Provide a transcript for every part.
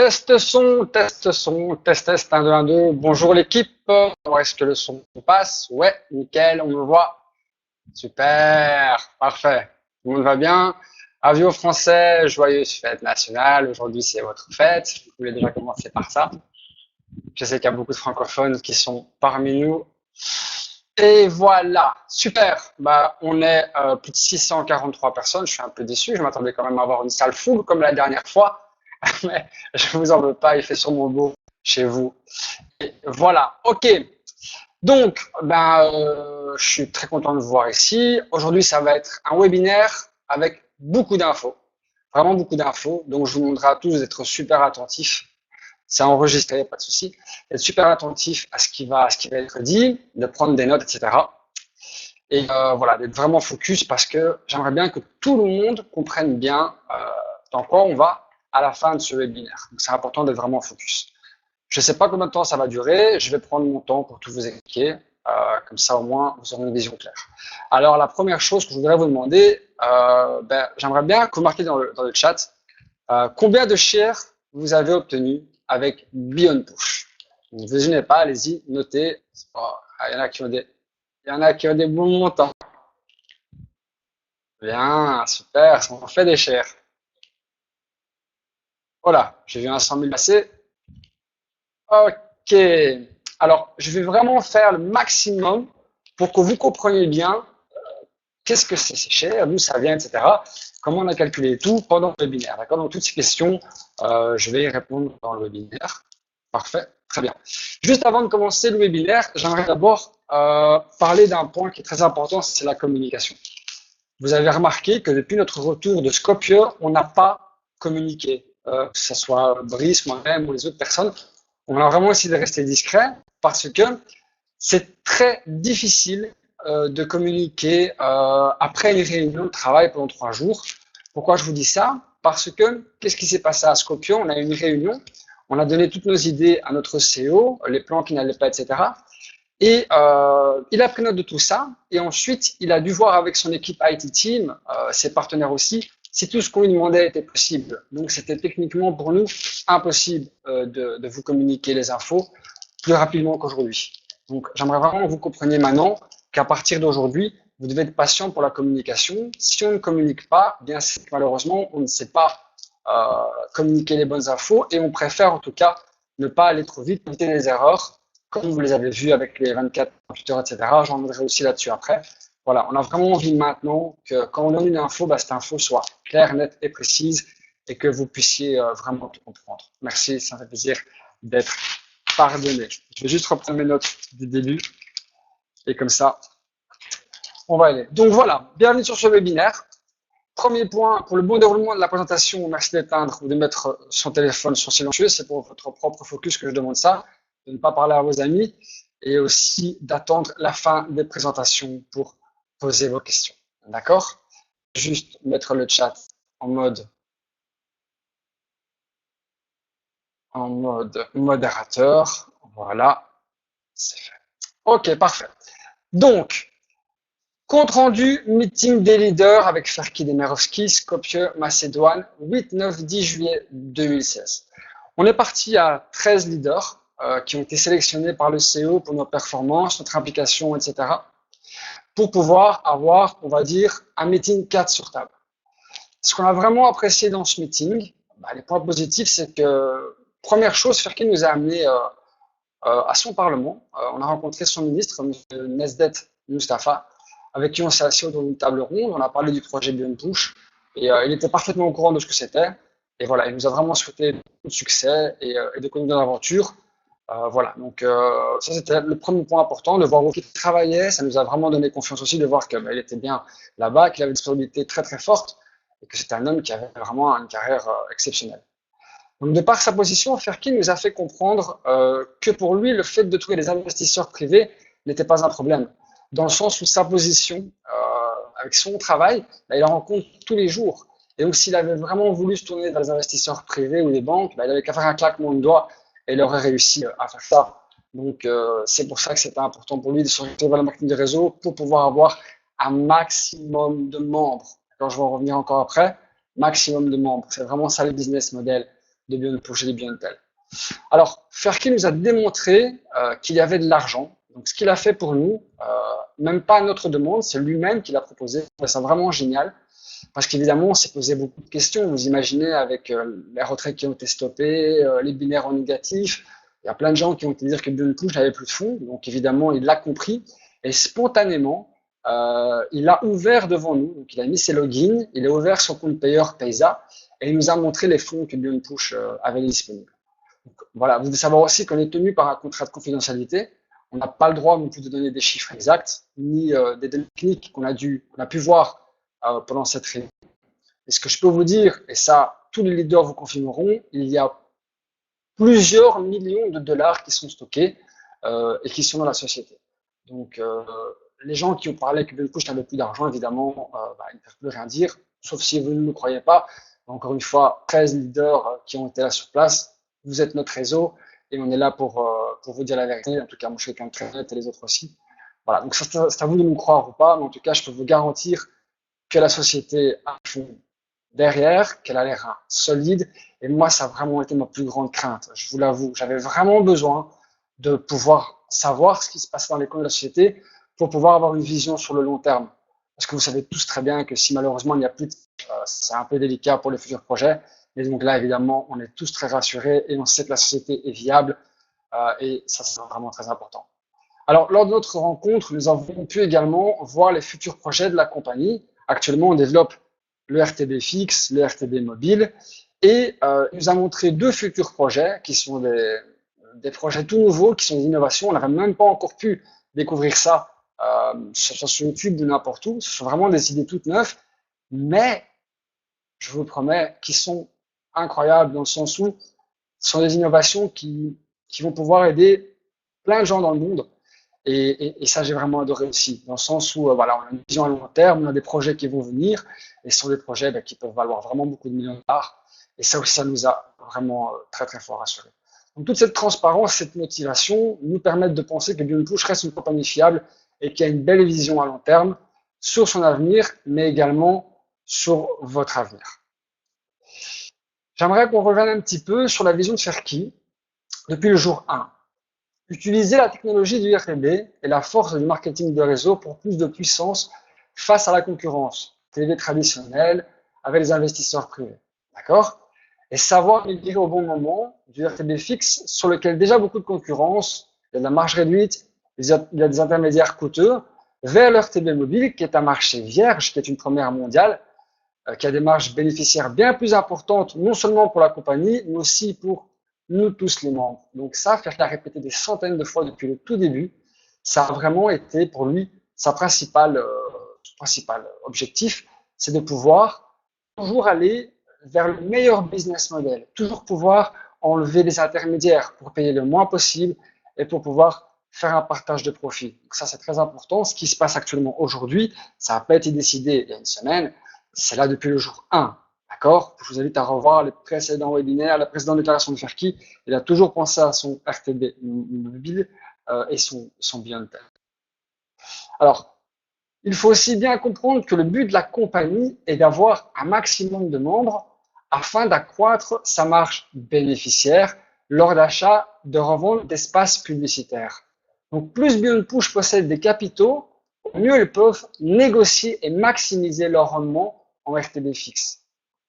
Test son, test 1, 2, 1, 2. Bonjour l'équipe. Est-ce que le son passe? Ouais, nickel, on me voit. Super, parfait. Tout le monde va bien. Avis aux Français, joyeuse fête nationale. Aujourd'hui, c'est votre fête. Vous pouvez déjà commencer par ça. Je sais qu'il y a beaucoup de francophones qui sont parmi nous. Et voilà, super. Bah, on est plus de 643 personnes. Je suis un peu déçu. Je m'attendais quand même à avoir une salle full comme la dernière fois. Mais je vous en veux pas, il fait sûrement beau chez vous. Et voilà, ok. Donc, je suis très content de vous voir ici. Aujourd'hui, ça va être un webinaire avec beaucoup d'infos, vraiment beaucoup d'infos. Donc, je vous demanderai à tous d'être super attentifs. C'est enregistré, pas de souci. D'être super attentifs à ce qui va être dit, de prendre des notes, etc. Et voilà, d'être vraiment focus parce que j'aimerais bien que tout le monde comprenne bien dans quoi on va à la fin de ce webinaire. Donc, c'est important d'être vraiment focus. Je ne sais pas combien de temps ça va durer. Je vais prendre mon temps pour tout vous expliquer. Comme ça, au moins, vous aurez une vision claire. Alors, la première chose que je voudrais vous demander, j'aimerais bien que vous marquiez dans le chat combien de shares vous avez obtenu avec Beyond Push. Ne vous gênez pas, allez-y, notez. Il y en a qui ont des bons montants. Bien, super, ça en fait des shares. Voilà, j'ai vu un 100 000 passer. Ok. Alors, je vais vraiment faire le maximum pour que vous compreniez bien qu'est-ce que c'est ces shares, d'où ça vient, etc. Comment on a calculé tout pendant le webinaire. D'accord? Donc, toutes ces questions, je vais y répondre dans le webinaire. Parfait. Très bien. Juste avant de commencer le webinaire, j'aimerais d'abord parler d'un point qui est très important, c'est la communication. Vous avez remarqué que depuis notre retour de Skopje, on n'a pas communiqué, que ce soit Brice, moi-même ou les autres personnes. On a vraiment essayé de rester discret parce que c'est très difficile de communiquer après une réunion de travail pendant 3 jours. Pourquoi je vous dis ça? Parce que qu'est-ce qui s'est passé à Skopje? On a eu une réunion, on a donné toutes nos idées à notre CEO, les plans qui n'allaient pas, etc. Et il a pris note de tout ça et ensuite il a dû voir avec son équipe IT Team, ses partenaires aussi, si tout ce qu'on lui demandait était possible. Donc c'était techniquement pour nous impossible de vous communiquer les infos plus rapidement qu'aujourd'hui. Donc j'aimerais vraiment que vous compreniez maintenant qu'à partir d'aujourd'hui, vous devez être patient pour la communication. Si on ne communique pas, bien c'est que malheureusement on ne sait pas communiquer les bonnes infos et on préfère en tout cas ne pas aller trop vite, éviter les erreurs comme vous les avez vus avec les 24 computers, etc. J'en reviendrai aussi là-dessus après. Voilà, on a vraiment envie maintenant que quand on donne une info, cette info soit claire, nette et précise et que vous puissiez vraiment tout comprendre. Merci, ça me fait plaisir d'être pardonné. Je vais juste reprendre mes notes du début et comme ça, on va aller. Donc voilà, bienvenue sur ce webinaire. Premier point, pour le bon déroulement de la présentation, merci d'éteindre ou de mettre son téléphone sur silencieux. C'est pour votre propre focus que je demande ça, de ne pas parler à vos amis et aussi d'attendre la fin des présentations pour poser vos questions. D'accord? Juste mettre le chat en mode modérateur. Voilà, c'est fait. Ok, parfait. Donc, compte rendu meeting des leaders avec Ferki Demirovski, Skopje, Macédoine, 8, 9, 10 juillet 2016. On est parti à 13 leaders qui ont été sélectionnés par le CEO pour nos performances, notre implication, etc. pour pouvoir avoir, on va dire, un meeting 4 sur table. Ce qu'on a vraiment apprécié dans ce meeting, les points positifs, c'est que, première chose, Ferki nous a amené à son parlement. On a rencontré son ministre, M. Nesdet Mustafa, avec qui on s'est assis autour d'une table ronde. On a parlé du projet Beyond Push et il était parfaitement au courant de ce que c'était. Et voilà, il nous a vraiment souhaité beaucoup de succès et de conduire dans l'aventure. Voilà, donc ça c'était le premier point important, de voir où il travaillait. Ça nous a vraiment donné confiance aussi de voir qu'il était bien là-bas, qu'il avait une disponibilité très très forte et que c'était un homme qui avait vraiment une carrière exceptionnelle. Donc, de par sa position, Ferki nous a fait comprendre que pour lui, le fait de trouver des investisseurs privés n'était pas un problème, dans le sens où sa position, avec son travail, il en rencontre tous les jours. Et donc, s'il avait vraiment voulu se tourner vers les investisseurs privés ou les banques, il avait qu'à faire un claquement de doigts et il aurait réussi à faire ça. Donc, c'est pour ça que c'était important pour lui de s'orienter vers le marketing de réseau pour pouvoir avoir un maximum de membres. Alors, je vais en revenir encore après. Maximum de membres. C'est vraiment ça le business model de Beyond et de Beyondtel. Alors, Ferki nous a démontré qu'il y avait de l'argent. Donc, ce qu'il a fait pour nous, même pas à notre demande, c'est lui-même qui l'a proposé. C'est vraiment génial. Parce qu'évidemment, on s'est posé beaucoup de questions. Vous imaginez, avec les retraits qui ont été stoppés, les binaires en négatif, il y a plein de gens qui ont été dire que Beyond Push n'avait plus de fonds. Donc, évidemment, il l'a compris. Et spontanément, il a ouvert devant nous. Donc, il a mis ses logins, il a ouvert son compte payeur Paysa et il nous a montré les fonds que Beyond Push avait disponibles. Donc, voilà, vous devez savoir aussi qu'on est tenu par un contrat de confidentialité. On n'a pas le droit non plus de donner des chiffres exacts, ni des données techniques qu'on a pu voir pendant cette réunion. Et ce que je peux vous dire, et ça, tous les leaders vous confirmeront, il y a plusieurs millions de dollars qui sont stockés et qui sont dans la société. Donc, les gens qui ont parlé que Beyond Push n'avait plus d'argent, évidemment, ils ne peuvent plus rien dire, sauf si vous ne le croyez pas. Encore une fois, 13 leaders qui ont été là sur place, vous êtes notre réseau et on est là pour vous dire la vérité. En tout cas, moi, je suis quelqu'un de très net et les autres aussi. Voilà, donc c'est à vous de nous croire ou pas, mais en tout cas, je peux vous garantir que la société a un fond derrière, qu'elle a l'air solide. Et moi, ça a vraiment été ma plus grande crainte. Je vous l'avoue, j'avais vraiment besoin de pouvoir savoir ce qui se passait dans les comptes de la société pour pouvoir avoir une vision sur le long terme. Parce que vous savez tous très bien que si malheureusement il n'y a plus de c'est un peu délicat pour les futurs projets. Et donc là, évidemment, on est tous très rassurés et on sait que la société est viable et ça, c'est vraiment très important. Alors, lors de notre rencontre, nous avons pu également voir les futurs projets de la compagnie. Actuellement, on développe le RTB fixe, le RTB mobile et il nous a montré deux futurs projets qui sont des projets tout nouveaux, qui sont des innovations. On n'avait même pas encore pu découvrir ça sur YouTube ou n'importe où. Ce sont vraiment des idées toutes neuves, mais je vous promets, qui sont incroyables dans le sens où ce sont des innovations qui vont pouvoir aider plein de gens dans le monde. Et ça, j'ai vraiment adoré aussi, dans le sens où voilà, on a une vision à long terme, on a des projets qui vont venir, et ce sont des projets qui peuvent valoir vraiment beaucoup de millions de dollars. Et ça aussi, ça nous a vraiment très très fort rassurés. Donc toute cette transparence, cette motivation nous permettent de penser que Beyond Push reste une compagnie fiable et qui a une belle vision à long terme sur son avenir, mais également sur votre avenir. J'aimerais qu'on revienne un petit peu sur la vision de Ferki depuis le jour 1. Utiliser la technologie du RTB et la force du marketing de réseau pour plus de puissance face à la concurrence TV traditionnelle avec les investisseurs privés. D'accord? Et savoir migrer au bon moment du RTB fixe sur lequel déjà beaucoup de concurrence, il y a de la marge réduite, il y a des intermédiaires coûteux, vers le RTB mobile qui est un marché vierge, qui est une première mondiale, qui a des marges bénéficiaires bien plus importantes, non seulement pour la compagnie, mais aussi pour nous tous les membres. Donc ça, faire l'a répété des centaines de fois depuis le tout début, ça a vraiment été pour lui sa principal objectif, c'est de pouvoir toujours aller vers le meilleur business model, toujours pouvoir enlever des intermédiaires pour payer le moins possible et pour pouvoir faire un partage de profit. Donc ça, c'est très important. Ce qui se passe actuellement aujourd'hui, ça n'a pas été décidé il y a une semaine, c'est là depuis le jour 1. D'accord? Je vous invite à revoir les précédents webinaires, la précédente déclaration de Ferki. Il a toujours pensé à son RTB mobile et son Beyondtel. Alors, il faut aussi bien comprendre que le but de la compagnie est d'avoir un maximum de membres afin d'accroître sa marge bénéficiaire lors d'achat de revente d'espaces publicitaires. Donc, plus Beyond Push possède des capitaux, mieux ils peuvent négocier et maximiser leur rendement en RTB fixe.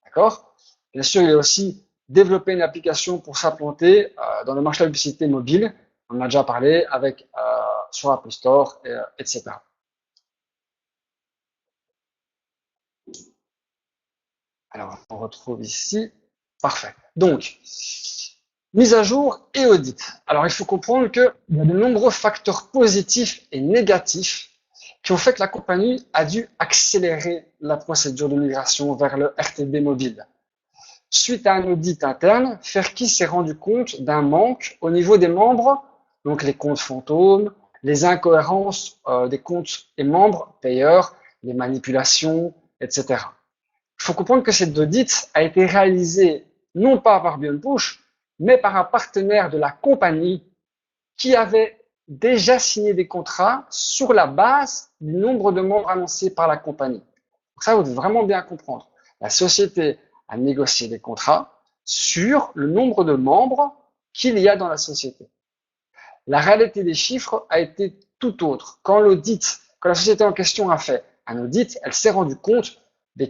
D'accord? Bien sûr, il y a aussi développer une application pour s'implanter dans le marché de la publicité mobile. On en a déjà parlé avec sur Apple Store, etc. Alors, on retrouve ici. Parfait. Donc, mise à jour et audit. Alors, il faut comprendre qu'il y a de nombreux facteurs positifs et négatifs qui ont fait que la compagnie a dû accélérer la procédure de migration vers le RTB mobile. Suite à un audit interne, Ferki s'est rendu compte d'un manque au niveau des membres, donc les comptes fantômes, les incohérences des comptes et membres payeurs, les manipulations, etc. Il faut comprendre que cet audit a été réalisé non pas par Beyond Push, mais par un partenaire de la compagnie qui avait déjà signé des contrats sur la base du nombre de membres annoncés par la compagnie. Donc ça, vous devez vraiment bien comprendre. La société a négocié des contrats sur le nombre de membres qu'il y a dans la société. La réalité des chiffres a été tout autre. Quand la société en question a fait un audit, elle s'est rendue compte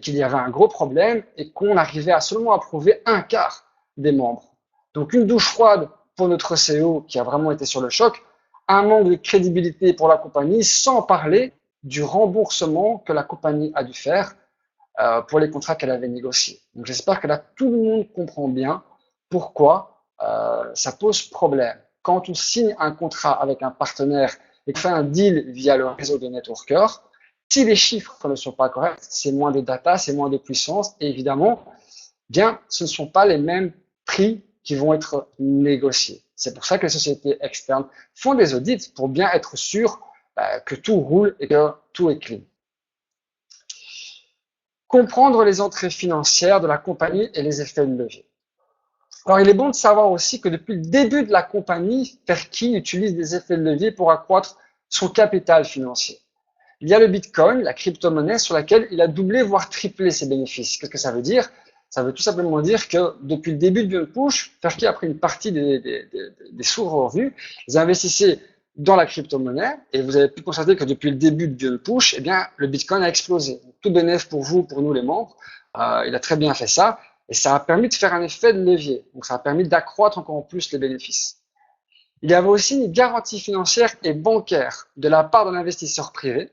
qu'il y avait un gros problème et qu'on arrivait à seulement approuver un quart des membres. Donc une douche froide pour notre CEO qui a vraiment été sur le choc, un manque de crédibilité pour la compagnie, sans parler du remboursement que la compagnie a dû faire pour les contrats qu'elle avait négociés. Donc j'espère que là tout le monde comprend bien pourquoi ça pose problème. Quand on signe un contrat avec un partenaire et qu'on fait un deal via le réseau de networkers, si les chiffres ne sont pas corrects, c'est moins de data, c'est moins de puissance, et évidemment, bien, ce ne sont pas les mêmes prix qui vont être négociés. C'est pour ça que les sociétés externes font des audits pour bien être sûr que tout roule et que tout est clean. Comprendre les entrées financières de la compagnie et les effets de levier. Alors, il est bon de savoir aussi que depuis le début de la compagnie, Perky utilise des effets de levier pour accroître son capital financier. Il y a le Bitcoin, la crypto-monnaie, sur laquelle il a doublé, voire triplé ses bénéfices. Qu'est-ce que ça veut dire? Ça veut tout simplement dire que depuis le début de Push, Perky a pris une partie des sous-revenus, ils investissaient dans la crypto-monnaie, et vous avez pu constater que depuis le début de Push, eh bien, le Bitcoin a explosé. Tout bénéfice pour vous, pour nous les membres. Il a très bien fait ça, et ça a permis de faire un effet de levier. Donc, ça a permis d'accroître encore plus les bénéfices. Il y avait aussi une garantie financière et bancaire de la part d'un investisseur privé.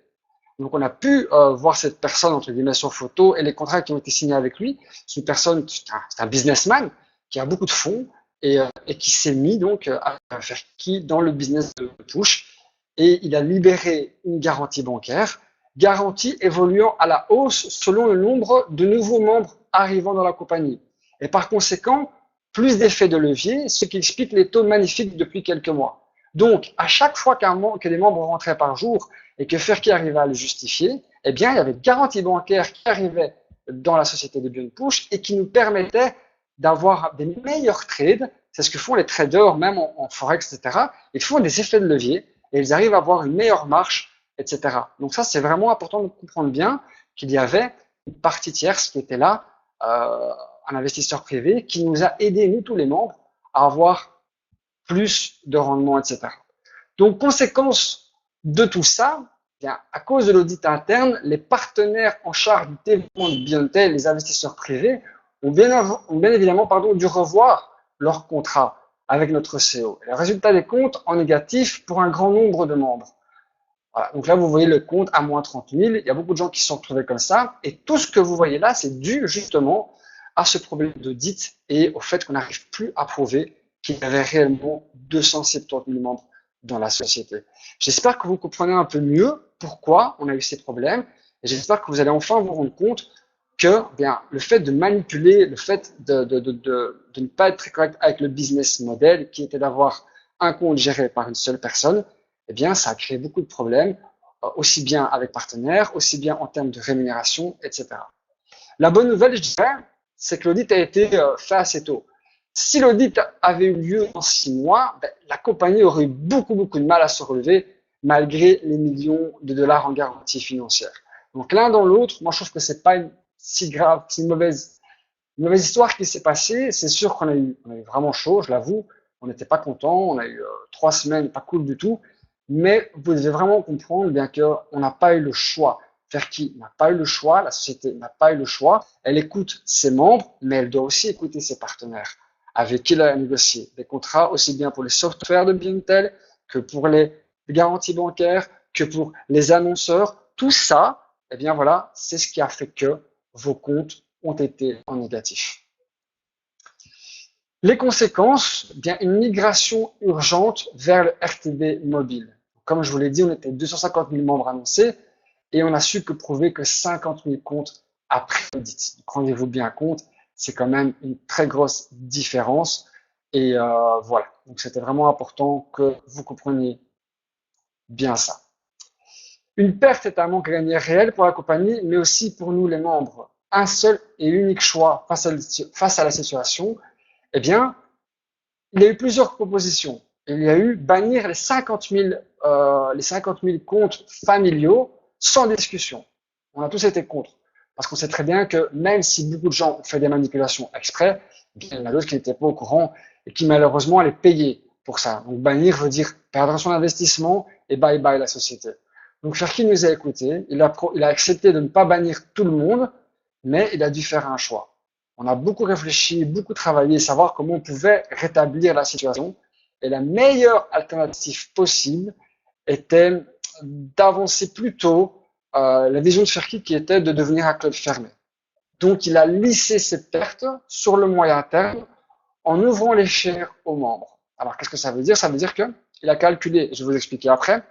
Donc, on a pu voir cette personne, entre guillemets, sur photo et les contrats qui ont été signés avec lui. C'est une personne, c'est un businessman qui a beaucoup de fonds et qui s'est mis donc à faire qui dans le business de Push. Et il a libéré une garantie bancaire, garantie évoluant à la hausse selon le nombre de nouveaux membres arrivant dans la compagnie. Et par conséquent, plus d'effets de levier, ce qui explique les taux magnifiques depuis quelques mois. Donc, à chaque fois que les membres rentraient par jour et que Ferky arrivait à le justifier, eh bien, il y avait une garantie bancaire qui arrivait dans la société de Beyond Push et qui nous permettait d'avoir des meilleurs trades. C'est ce que font les traders, même en forex, etc. Ils font des effets de levier et ils arrivent à avoir une meilleure marche, etc. Donc ça, c'est vraiment important de comprendre bien qu'il y avait une partie tierce qui était là, un investisseur privé qui nous a aidés, nous tous les membres, à avoir plus de rendement, etc. Donc, conséquence de tout ça, bien, à cause de l'audit interne, les partenaires en charge du développement de Beyondtel, les investisseurs privés, ont bien évidemment dû revoir leur contrat avec notre CEO. Et le résultat des comptes en négatif pour un grand nombre de membres. Voilà. Donc là, vous voyez le compte à moins 30 000. Il y a beaucoup de gens qui se sont retrouvés comme ça. Et tout ce que vous voyez là, c'est dû justement à ce problème d'audit et au fait qu'on n'arrive plus à prouver qu'il y avait réellement 270 000 membres dans la société. J'espère que vous comprenez un peu mieux pourquoi on a eu ces problèmes et j'espère que vous allez enfin vous rendre compte que bien, le fait de manipuler, le fait de ne pas être très correct avec le business model qui était d'avoir un compte géré par une seule personne, eh bien, ça a créé beaucoup de problèmes, aussi bien avec partenaires, aussi bien en termes de rémunération, etc. La bonne nouvelle, je dirais, c'est que l'audit a été fait assez tôt. Si l'audit avait eu lieu en 6 mois, ben, la compagnie aurait eu beaucoup de mal à se relever malgré les millions de dollars en garantie financière. Donc l'un dans l'autre, moi je trouve que c'est pas si grave, c'est une mauvaise histoire qui s'est passée. C'est sûr qu'on a eu vraiment chaud, je l'avoue. On n'était pas content, on a eu 3 semaines pas cool du tout. Mais vous devez vraiment comprendre bien qu'on n'a pas eu le choix. Ferky n'a pas eu le choix, la société n'a pas eu le choix. Elle écoute ses membres, mais elle doit aussi écouter ses partenaires avec qui elle a négocié des contrats aussi bien pour les softwares de Beyondtel que pour les garanties bancaires, que pour les annonceurs. Tout ça, eh bien voilà, c'est ce qui a fait que vos comptes ont été en négatif. Les conséquences, eh bien une migration urgente vers le RTB mobile. Comme je vous l'ai dit, on était 250 000 membres annoncés et on a su que prouver que 50 000 comptes après l'audit. Rendez-vous bien compte, c'est quand même une très grosse différence. Et voilà, donc c'était vraiment important que vous compreniez bien ça. Une perte est un manque à gagner réel pour la compagnie, mais aussi pour nous les membres. Un seul et unique choix face à la situation, eh bien, il y a eu plusieurs propositions. Il y a eu bannir les 50 000 comptes familiaux sans discussion. On a tous été contre. Parce qu'on sait très bien que même si beaucoup de gens ont fait des manipulations exprès, Il y en a d'autres qui n'étaient pas au courant et qui malheureusement allaient payer pour ça. Donc bannir veut dire perdre son investissement et bye bye la société. Donc Cherki nous a écoutés, il a accepté de ne pas bannir tout le monde, mais il a dû faire un choix. On a beaucoup réfléchi, beaucoup travaillé, savoir comment on pouvait rétablir la situation. Et la meilleure alternative possible était d'avancer plutôt la vision de Cherki qui était de devenir un club fermé. Donc il a lissé ses pertes sur le moyen terme en ouvrant les shares aux membres. Alors qu'est-ce que ça veut dire? Ça veut dire qu'il a calculé, je vais vous expliquer après,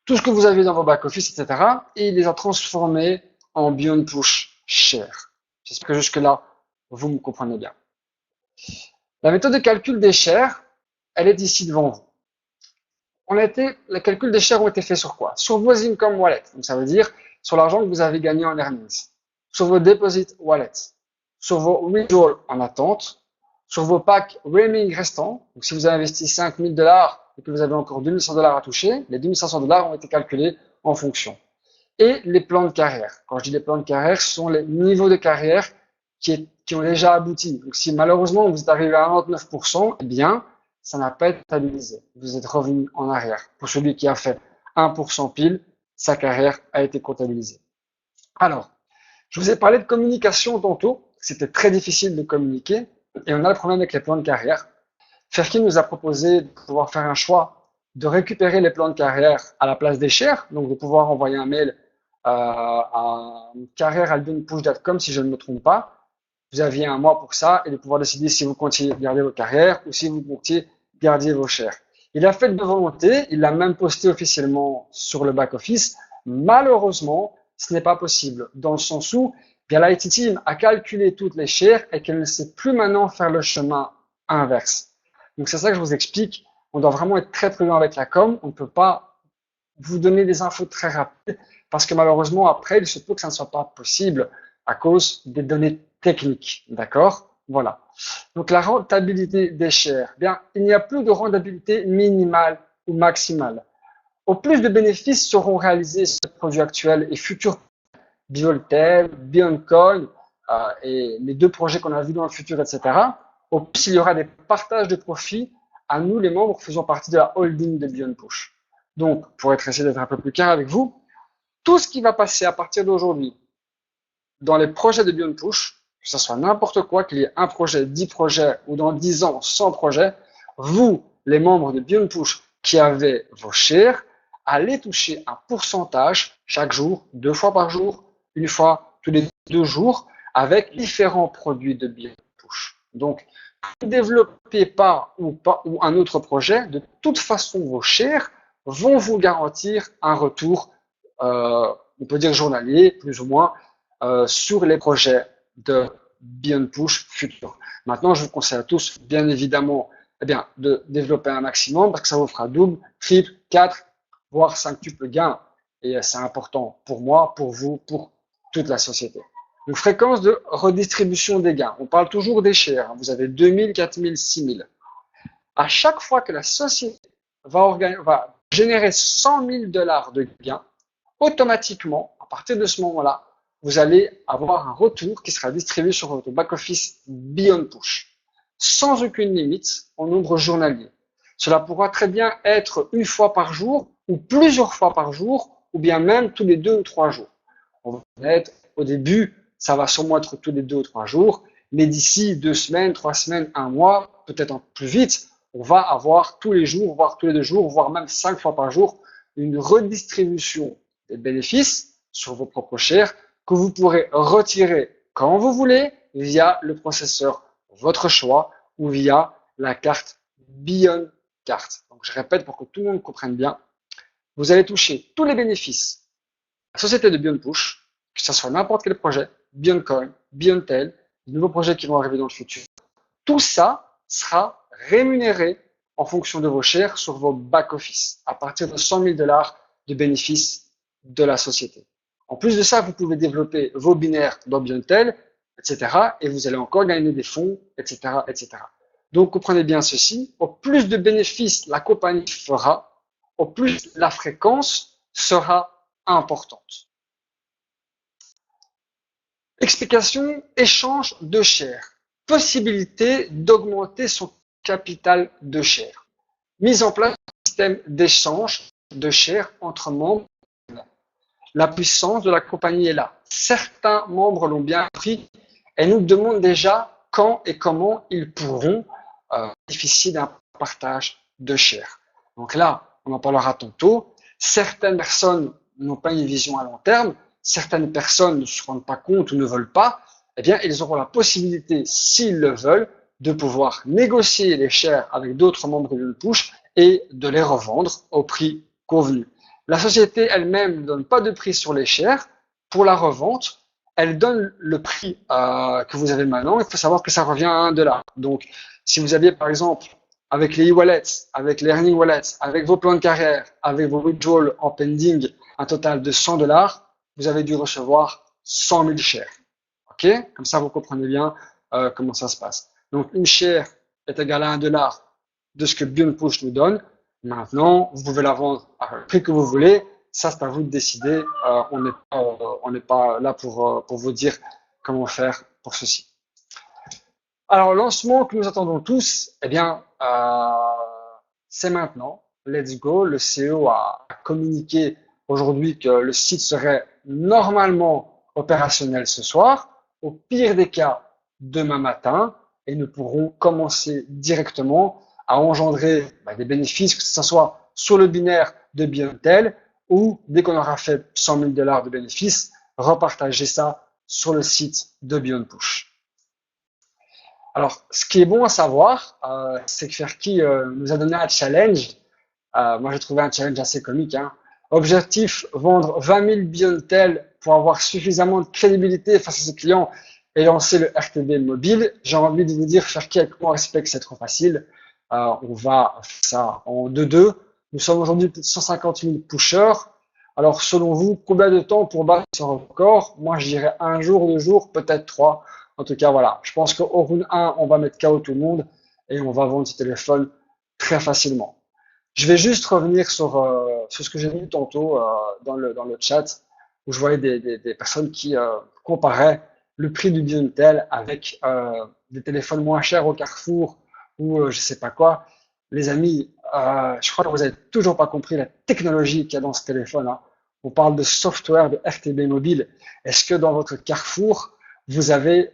tout ce que vous avez dans vos back-office, etc. et il les a transformés en Beyond Push Share. J'espère que jusque-là, vous me comprenez bien. La méthode de calcul des shares, elle est ici devant vous. Le calcul des shares ont été faits sur quoi? Sur vos income wallets. Donc ça veut dire sur l'argent que vous avez gagné en earnings. Sur vos deposit wallets. Sur vos withdrawals en attente. Sur vos packs remaining restants. Donc si vous avez investi 5 000 $ et que vous avez encore 2 100 $ à toucher, les 2 500 $ ont été calculés en fonction. Et les plans de carrière. Quand je dis les plans de carrière, ce sont les niveaux de carrière qui ont déjà abouti. Donc si malheureusement vous êtes arrivé à 99%, eh bien, ça n'a pas été stabilisé. Vous êtes revenu en arrière. Pour celui qui a fait 1% pile, sa carrière a été comptabilisée. Alors, je vous ai parlé de communication tantôt. C'était très difficile de communiquer. Et on a le problème avec les plans de carrière. Cherki nous a proposé de pouvoir faire un choix de récupérer les plans de carrière à la place des shares, donc de pouvoir envoyer un mail à carrière@beyondpush.com si je ne me trompe pas. Vous aviez un mois pour ça et de pouvoir décider si vous comptiez garder vos carrières ou si vous comptiez garder vos shares. Il a fait de volonté, il l'a même posté officiellement sur le back-office. Malheureusement, ce n'est pas possible dans le sens où la IT Team a calculé toutes les shares et qu'elle ne sait plus maintenant faire le chemin inverse. Donc c'est ça que je vous explique. On doit vraiment être très prudent avec la com. On ne peut pas vous donner des infos très rapides parce que malheureusement après, il se peut que ça ne soit pas possible à cause des données techniques. D'accord? Voilà. Donc la rentabilité des shares. Bien, il n'y a plus de rentabilité minimale ou maximale. Au plus de bénéfices seront réalisés sur le produit actuel et futur Beyondtel, Beyondcoin et les deux projets qu'on a vus dans le futur, etc. Au plus il y aura des partages de profits à nous, les membres, faisant partie de la holding de Beyond Push. Donc, pour essayer d'être un peu plus clair avec vous, tout ce qui va passer à partir d'aujourd'hui dans les projets de Beyond Push, que ce soit n'importe quoi, qu'il y ait un projet, 10 projets ou dans 10 ans, 100 projets, vous, les membres de Beyond Push qui avez vos shares, allez toucher un pourcentage chaque jour, 2 fois par jour, une fois tous les 2 jours, avec différents produits de Beyond Push. Donc, ne développez pas ou un autre projet, de toute façon, vos shares vont vous garantir un retour, on peut dire journalier, plus ou moins, sur les projets de Beyond Push futur. Maintenant, je vous conseille à tous, bien évidemment, de développer un maximum parce que ça vous fera double, triple, 4, voire 5 gains. Et c'est important pour moi, pour vous, pour toute la société. Donc, fréquence de redistribution des gains. On parle toujours des shares. Vous avez 2000, 4000, 6000. À chaque fois que la société va générer 100 000 $ de gains, automatiquement, à partir de ce moment-là, vous allez avoir un retour qui sera distribué sur votre back-office Beyond Push, sans aucune limite en nombre journalier. Cela pourra très bien être une fois par jour ou plusieurs fois par jour, ou bien même tous les 2 ou 3 jours. On va être au début, ça va sûrement être tous les 2 ou 3 jours, mais d'ici 2 semaines, 3 semaines, 1 mois, peut-être plus vite, on va avoir tous les jours, voire tous les 2 jours, voire même 5 fois par jour, une redistribution des bénéfices sur vos propres shares que vous pourrez retirer quand vous voulez via le processeur votre choix ou via la carte Beyond Card. Donc je répète pour que tout le monde comprenne bien, vous allez toucher tous les bénéfices de la société de Beyond Push, que ce soit n'importe quel projet, Beyondcoin, Beyondtel, de nouveaux projets qui vont arriver dans le futur. Tout ça sera rémunéré en fonction de vos shares sur vos back-office à partir de 100 000 $ de bénéfices de la société. En plus de ça, vous pouvez développer vos binaires dans Beyondtel, etc. et vous allez encore gagner des fonds, etc., etc. Donc, comprenez bien ceci. Au plus de bénéfices la compagnie fera, au plus la fréquence sera importante. Explication, échange de shares. Possibilité d'augmenter son capital de shares. Mise en place d'un système d'échange de shares entre membres. La puissance de la compagnie est là. Certains membres l'ont bien pris et nous demandent déjà quand et comment ils pourront bénéficier d'un partage de shares. Donc là, on en parlera tantôt. Certaines personnes n'ont pas une vision à long terme, certaines personnes ne se rendent pas compte ou ne veulent pas, eh bien, ils auront la possibilité, s'ils le veulent, de pouvoir négocier les shares avec d'autres membres d'une push et de les revendre au prix convenu. La société elle-même ne donne pas de prix sur les shares. Pour la revente, elle donne le prix que vous avez maintenant. Il faut savoir que ça revient à 1 $. Donc, si vous aviez par exemple avec les e-wallets, avec les earning wallets, avec vos plans de carrière, avec vos withdrawals en pending, un total de 100 $, vous avez dû recevoir 100 000 shares. Ok? Comme ça, vous comprenez bien comment ça se passe. Donc, une share est égale à 1 $ de ce que Beyond Push nous donne. Maintenant, vous pouvez la vendre à le prix que vous voulez. Ça, c'est à vous de décider. On n'est pas là pour vous dire comment faire pour ceci. Alors, lancement que nous attendons tous, eh bien, c'est maintenant. Let's go. Le CEO a communiqué aujourd'hui que le site serait normalement opérationnel ce soir. Au pire des cas, demain matin. Et nous pourrons commencer directement à engendrer des bénéfices, que ce soit sur le binaire de Biontel ou dès qu'on aura fait 100 000 $ de bénéfices, repartager ça sur le site de Beyond Push. Alors, ce qui est bon à savoir, c'est que Ferki nous a donné un challenge. Moi, j'ai trouvé un challenge assez comique. Objectif, vendre 20 000 Biontel pour avoir suffisamment de crédibilité face à ses clients et lancer le RTB mobile. J'ai envie de vous dire, Ferki, avec mon respect, que c'est trop facile. On va faire ça en 2-2. Nous sommes aujourd'hui plus de 150 000 pushers. Alors, selon vous, combien de temps pour battre ce record? Moi, je dirais 1 jour, 2 jours, peut-être 3. En tout cas, voilà. Je pense qu'au round 1, on va mettre KO tout le monde et on va vendre ce téléphone très facilement. Je vais juste revenir sur ce que j'ai mis tantôt dans le chat, où je voyais des personnes qui comparaient le prix du Biontel avec des téléphones moins chers au Carrefour ou je sais pas quoi. Les amis, je crois que vous n'avez toujours pas compris la technologie qu'il y a dans ce téléphone. On parle de software de RTB mobile. Est-ce que dans votre Carrefour, vous avez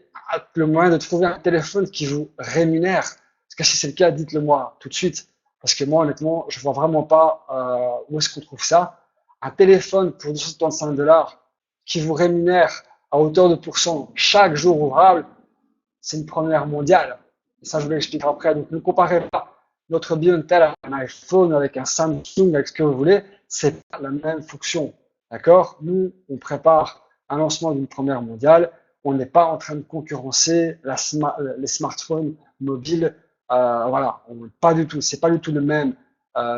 le moyen de trouver un téléphone qui vous rémunère? Parce que si c'est le cas, dites-le moi tout de suite. Parce que moi, honnêtement, je vois vraiment pas où est-ce qu'on trouve ça. Un téléphone pour 275 $ qui vous rémunère à hauteur de pourcent chaque jour ouvrable, c'est une première mondiale. Et ça, je vous l'expliquerai après. Donc, ne comparez pas notre Biontel avec un iPhone, avec un Samsung, avec ce que vous voulez. C'est pas la même fonction. D'accord? Nous, on prépare un lancement d'une première mondiale. On n'est pas en train de concurrencer les smartphones mobiles. Voilà, pas du tout. C'est pas du tout le même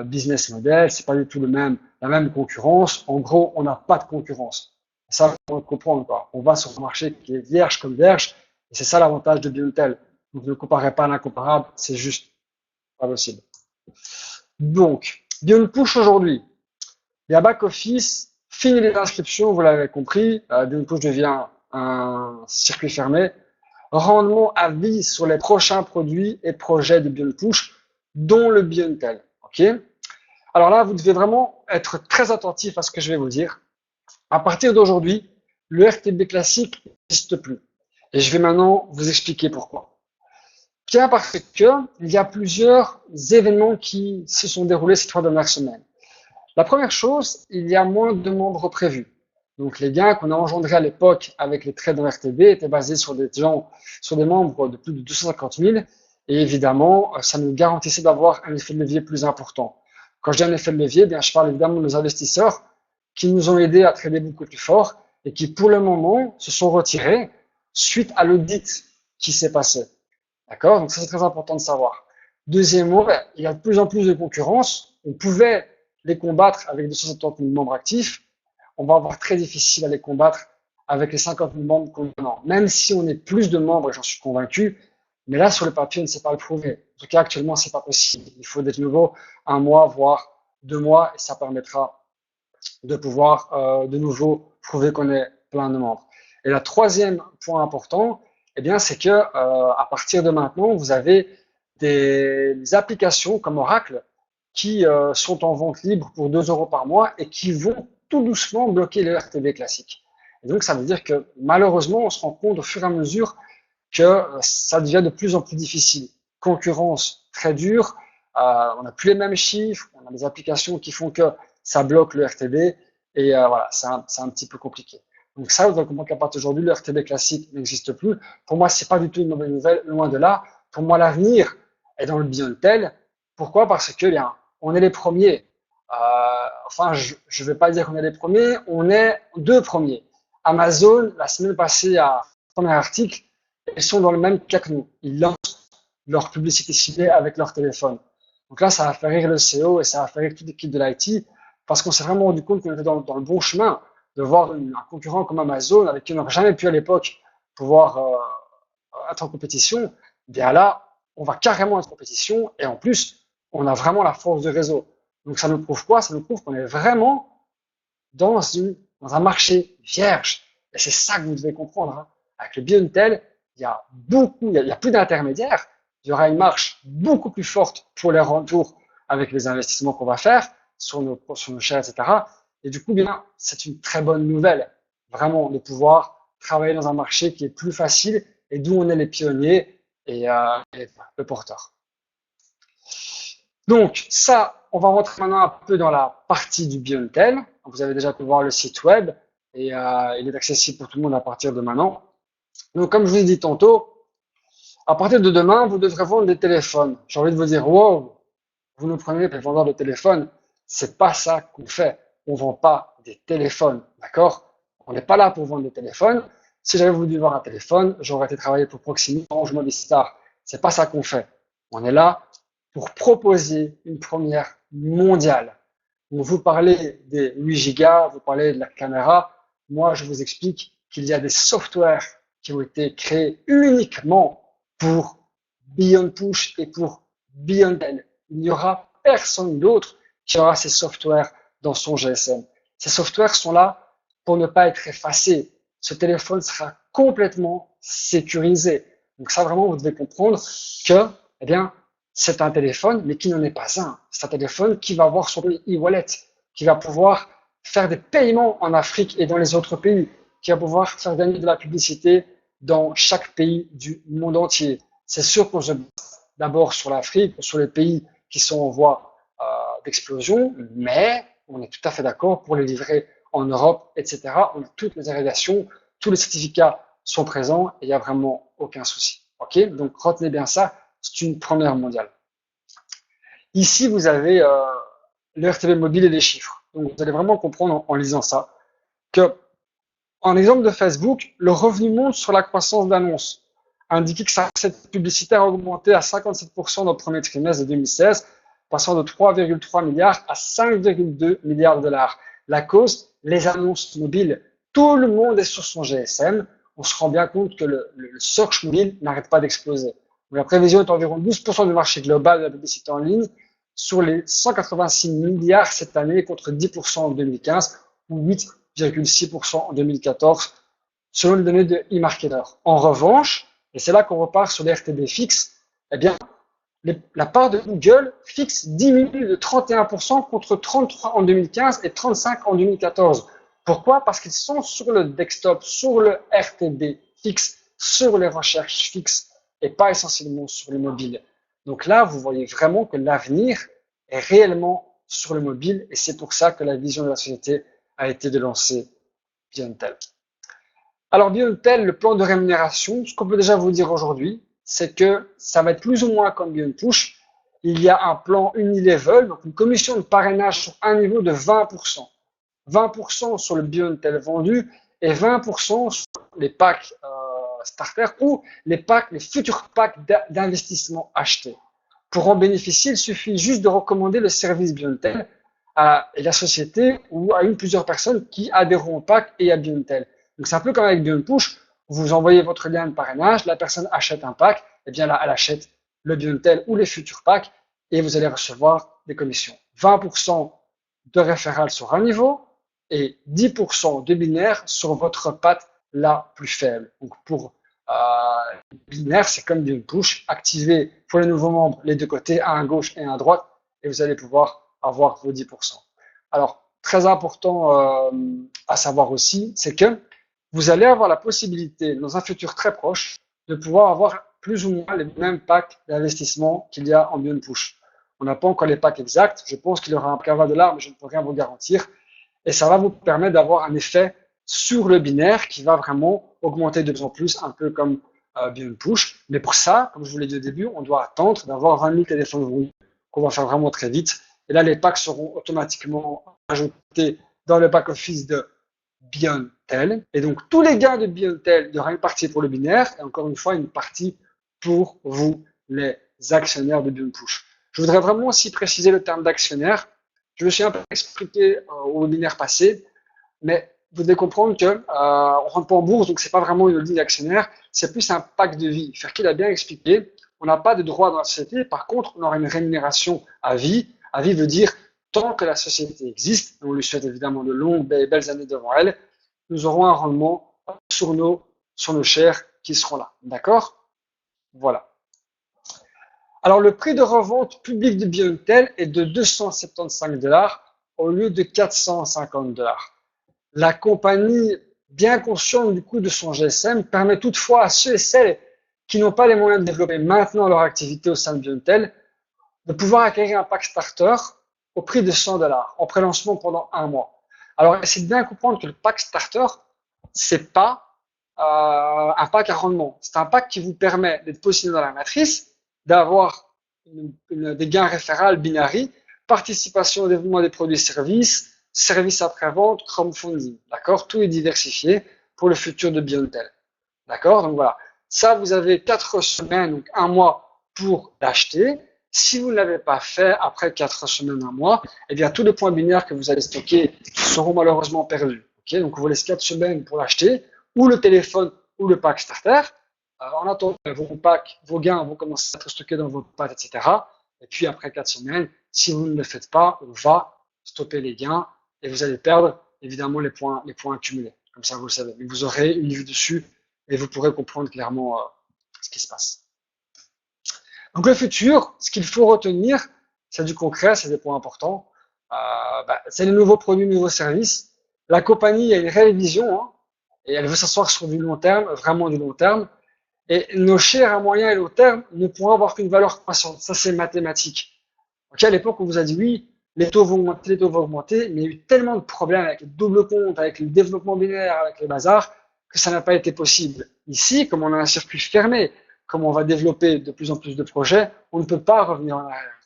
business model. C'est pas du tout la même concurrence. En gros, on n'a pas de concurrence. Ça, il faut comprendre, quoi. On va sur un marché qui est vierge comme vierge. Et c'est ça l'avantage de Biontel. Donc, ne comparez pas l'incomparable. C'est juste pas possible. Donc, Beyond Push aujourd'hui. Il y a back office, fini les inscriptions, vous l'avez compris. Beyond Push devient un circuit fermé. Rendement à vie sur les prochains produits et projets de Beyond Push, dont le Biontel. Ok? Alors là, vous devez vraiment être très attentif à ce que je vais vous dire. À partir d'aujourd'hui, le RTB classique n'existe plus. Et je vais maintenant vous expliquer pourquoi. Bien parce qu'il y a plusieurs événements qui se sont déroulés ces 3 dernières semaines. La première chose, il y a moins de membres prévus. Donc les gains qu'on a engendrés à l'époque avec les trades en RTB étaient basés sur des membres de plus de 250 000. Et évidemment, ça nous garantissait d'avoir un effet de levier plus important. Quand je dis un effet de levier, bien, je parle évidemment de nos investisseurs qui nous ont aidés à trader beaucoup plus fort et qui, pour le moment, se sont retirés suite à l'audit qui s'est passé. D'accord? Donc ça, c'est très important de savoir. Deuxièmement, il y a de plus en plus de concurrence. On pouvait les combattre avec 270 000 membres actifs. On va avoir très difficile à les combattre avec les 50 000 membres qu'on a. Même si on est plus de membres, et j'en suis convaincu, mais là, sur le papier, on ne sait pas le prouver. En tout cas, actuellement, c'est pas possible. Il faut de nouveau 1 mois, voire 2 mois, et ça permettra de pouvoir de nouveau prouver qu'on est plein de membres. Et le troisième point important, eh bien, c'est que à partir de maintenant, vous avez des applications comme Oracle qui sont en vente libre pour 2 euros par mois et qui vont tout doucement bloquer le RTB classique. Et donc, ça veut dire que malheureusement, on se rend compte au fur et à mesure que ça devient de plus en plus difficile. Concurrence très dure, on n'a plus les mêmes chiffres, on a des applications qui font que ça bloque le RTB et voilà, c'est un petit peu compliqué. Donc ça, vous allez comprendre qu'à partir d'aujourd'hui, le RTB classique n'existe plus. Pour moi, c'est pas du tout une mauvaise nouvelle, loin de là. Pour moi, l'avenir est dans le Beyond. Pourquoi? Parce que bien, on est les premiers. Enfin, je ne vais pas dire qu'on est les premiers, on est deux premiers. Amazon, la semaine passée, a premier article, ils sont dans le même cas que nous. Ils lancent leur publicité ciblée avec leur téléphone. Donc là, ça va faire rire le CEO et ça va faire rire toute l'équipe de l'IT parce qu'on s'est vraiment rendu compte qu'on était dans le bon chemin de voir un concurrent comme Amazon avec qui on n'aurait jamais pu à l'époque pouvoir être en compétition. Bien là, on va carrément être en compétition et en plus, on a vraiment la force de réseau. Donc ça nous prouve quoi? Ça nous prouve qu'on est vraiment dans un marché vierge. Et c'est ça que vous devez comprendre. Hein. Avec le Beyond, il y a beaucoup, il y a plus d'intermédiaires. Il y aura une marche beaucoup plus forte pour les retours avec les investissements qu'on va faire sur nos chaires, etc. Et du coup, bien, c'est une très bonne nouvelle, vraiment, de pouvoir travailler dans un marché qui est plus facile et d'où on est les pionniers et le porteur. Donc, ça, on va rentrer maintenant un peu dans la partie du Beyond. Vous avez déjà pu voir le site web et il est accessible pour tout le monde à partir de maintenant. Donc, comme je vous ai dit tantôt, à partir de demain, vous devrez vendre des téléphones. J'ai envie de vous dire, wow, vous nous prenez les vendeurs de téléphones. C'est pas ça qu'on fait. On vend pas des téléphones, d'accord? On n'est pas là pour vendre des téléphones. Si j'avais voulu vendre un téléphone, j'aurais été travailler pour Proximus, Orange Movistar. C'est pas ça qu'on fait. On est là pour proposer une première mondiale. Donc, vous parlez des 8 Go, vous parlez de la caméra. Moi, je vous explique qu'il y a des softwares qui ont été créés uniquement pour Beyond Push et pour Beyond. Il n'y aura personne d'autre qui aura ces softwares dans son GSM. Ces softwares sont là pour ne pas être effacés. Ce téléphone sera complètement sécurisé. Donc ça, vraiment, vous devez comprendre que, eh bien, c'est un téléphone, mais qui n'en est pas un. C'est un téléphone qui va avoir son e-wallet, qui va pouvoir faire des paiements en Afrique et dans les autres pays, qui va pouvoir faire gagner de la publicité dans chaque pays du monde entier. C'est sûr qu'on se base d'abord sur l'Afrique, sur les pays qui sont en voie d'explosion, mais on est tout à fait d'accord pour les livrer en Europe, etc. On a toutes les agrégations, tous les certificats sont présents et il n'y a vraiment aucun souci. Ok? Donc retenez bien ça, c'est une première mondiale. Ici, vous avez le RTB mobile et les chiffres. Donc vous allez vraiment comprendre en lisant ça que, en exemple de Facebook, le revenu monte sur la croissance d'annonces, indiqué que sa recette publicitaire a augmenté à 57% dans le premier trimestre de 2016, passant de 3,3 milliards à 5,2 milliards de dollars. La cause, les annonces mobiles. Tout le monde est sur son GSM. On se rend bien compte que le search mobile n'arrête pas d'exploser. La prévision est environ 12% du marché global de la publicité en ligne sur les 186 milliards cette année contre 10% en 2015 ou 8,6% en 2014 selon les données de eMarketer. En revanche, et c'est là qu'on repart sur les RTB fixes, eh bien, la part de Google fixe diminue de 31% contre 33 en 2015 et 35 en 2014. Pourquoi? Parce qu'ils sont sur le desktop, sur le RTB fixe, sur les recherches fixes et pas essentiellement sur le mobile. Donc là, vous voyez vraiment que l'avenir est réellement sur le mobile et c'est pour ça que la vision de la société a été de lancer Beyond. Alors Beyond, le plan de rémunération, ce qu'on peut déjà vous dire aujourd'hui, c'est que ça va être plus ou moins comme Beyond Push. Il y a un plan unilevel, donc une commission de parrainage sur un niveau de 20%. 20% sur le Beyond vendu et 20% sur les packs starter ou les futurs packs d'investissement achetés. Pour en bénéficier, il suffit juste de recommander le service Beyond à la société ou à une ou plusieurs personnes qui adhéreront au pack et à Beyond. Donc c'est un peu comme avec Beyond Push, vous envoyez votre lien de parrainage, la personne achète un pack, et bien là elle achète le Beyond ou les futurs packs et vous allez recevoir des commissions. 20% de référal sur un niveau et 10% de binaire sur votre pack la plus faible. Donc pour binaire, c'est comme une push. Activez pour les nouveaux membres les deux côtés, un à gauche et un à droite, et vous allez pouvoir avoir vos 10%. Alors, très important à savoir aussi, c'est que vous allez avoir la possibilité, dans un futur très proche, de pouvoir avoir plus ou moins les mêmes packs d'investissement qu'il y a en Beyond Push. On n'a pas encore les packs exacts. Je pense qu'il y aura un pack à $20, mais je ne peux rien vous garantir. Et ça va vous permettre d'avoir un effet sur le binaire qui va vraiment augmenter de plus en plus, un peu comme Beyond Push. Mais pour ça, comme je vous l'ai dit au début, on doit attendre d'avoir 20 000 téléphones rouges qu'on va faire vraiment très vite. Et là, les packs seront automatiquement ajoutés dans le pack office de Beyondtel. Et donc, tous les gains de Beyondtel, il y aura une partie pour le binaire et encore une fois, une partie pour vous, les actionnaires de Beyond Push. Je voudrais vraiment aussi préciser le terme d'actionnaire. Je me suis un peu expliqué au webinaire passé, mais vous devez comprendre que on rentre pas en bourse, donc c'est pas vraiment une ligne d'actionnaire, c'est plus un pack de vie. Ferkil a bien expliqué, on n'a pas de droit dans la société, par contre, on aura une rémunération à vie. À vie veut dire tant que la société existe, et on lui souhaite évidemment de longues et belles années devant elle, nous aurons un rendement sur nos shares qui seront là. D'accord? Voilà. Alors, le prix de revente public de Beyondtel est de 275 $ au lieu de 450 $. La compagnie, bien consciente du coût de son GSM, permet toutefois à ceux et celles qui n'ont pas les moyens de développer maintenant leur activité au sein de Beyondtel de pouvoir acquérir un pack starter au prix de 100 $ en prélancement pendant un mois. Alors, essayez de bien comprendre que le pack starter, c'est pas un pack à rendement. C'est un pack qui vous permet d'être positionné dans la matrice, d'avoir des gains référals binary, participation au développement des produits et services, services après-vente, crowdfunding. D'accord? Tout est diversifié pour le futur de Beyondtel. D'accord? Donc voilà. Ça, vous avez 4 semaines, donc un mois pour l'acheter. Si vous ne l'avez pas fait après 4 semaines, un mois, eh bien, tous les points binaires que vous allez stocker seront malheureusement perdus. Okay? Donc, on vous laisse 4 semaines pour l'acheter, ou le téléphone, ou le pack starter. En attendant, vos gains vont commencer à être stockés dans vos pads, etc. Et puis, après 4 semaines, si vous ne le faites pas, on va stopper les gains et vous allez perdre, évidemment, les points accumulés. Comme ça, vous le savez. Mais vous aurez une vue dessus et vous pourrez comprendre clairement ce qui se passe. Donc le futur, ce qu'il faut retenir, c'est du concret, c'est des points importants. C'est les nouveaux produits, nouveaux services. La compagnie a une réelle vision et elle veut s'asseoir sur du long terme, vraiment du long terme. Et nos shares à moyen et long terme ne pourront avoir qu'une valeur croissante. Ça, c'est mathématique. Okay, à l'époque, on vous a dit oui, les taux vont augmenter, mais il y a eu tellement de problèmes avec le double compte, avec le développement binaire, avec les bazars, que ça n'a pas été possible. Ici, comme on a un circuit fermé, comme on va développer de plus en plus de projets, on ne peut pas revenir en arrière.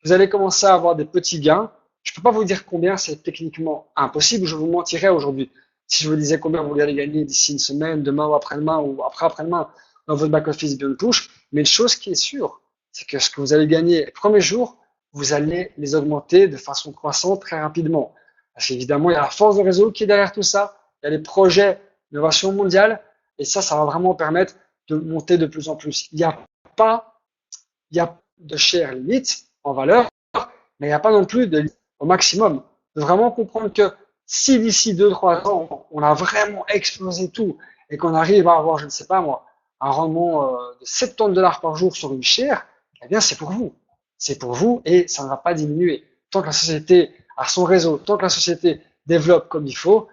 Vous allez commencer à avoir des petits gains. Je ne peux pas vous dire combien, c'est techniquement impossible. Je vous mentirais aujourd'hui. Si je vous disais combien vous allez gagner d'ici une semaine, demain ou après-demain ou après-après-demain dans votre back-office Beyond Push. Mais une chose qui est sûre, c'est que ce que vous allez gagner les premiers jours, vous allez les augmenter de façon croissante très rapidement. Parce qu'évidemment, il y a la force de réseau qui est derrière tout ça. Il y a les projets d'innovation mondiale. Et ça va vraiment permettre de monter de plus en plus. Il y a de share limite en valeur, mais il n'y a pas non plus de limite au maximum. De vraiment comprendre que si d'ici 2-3 ans, on a vraiment explosé tout et qu'on arrive à avoir, je ne sais pas moi, un rendement de 70 $ par jour sur une share, eh bien c'est pour vous. C'est pour vous et ça ne va pas diminuer. Tant que la société a son réseau, tant que la société développe comme il faut,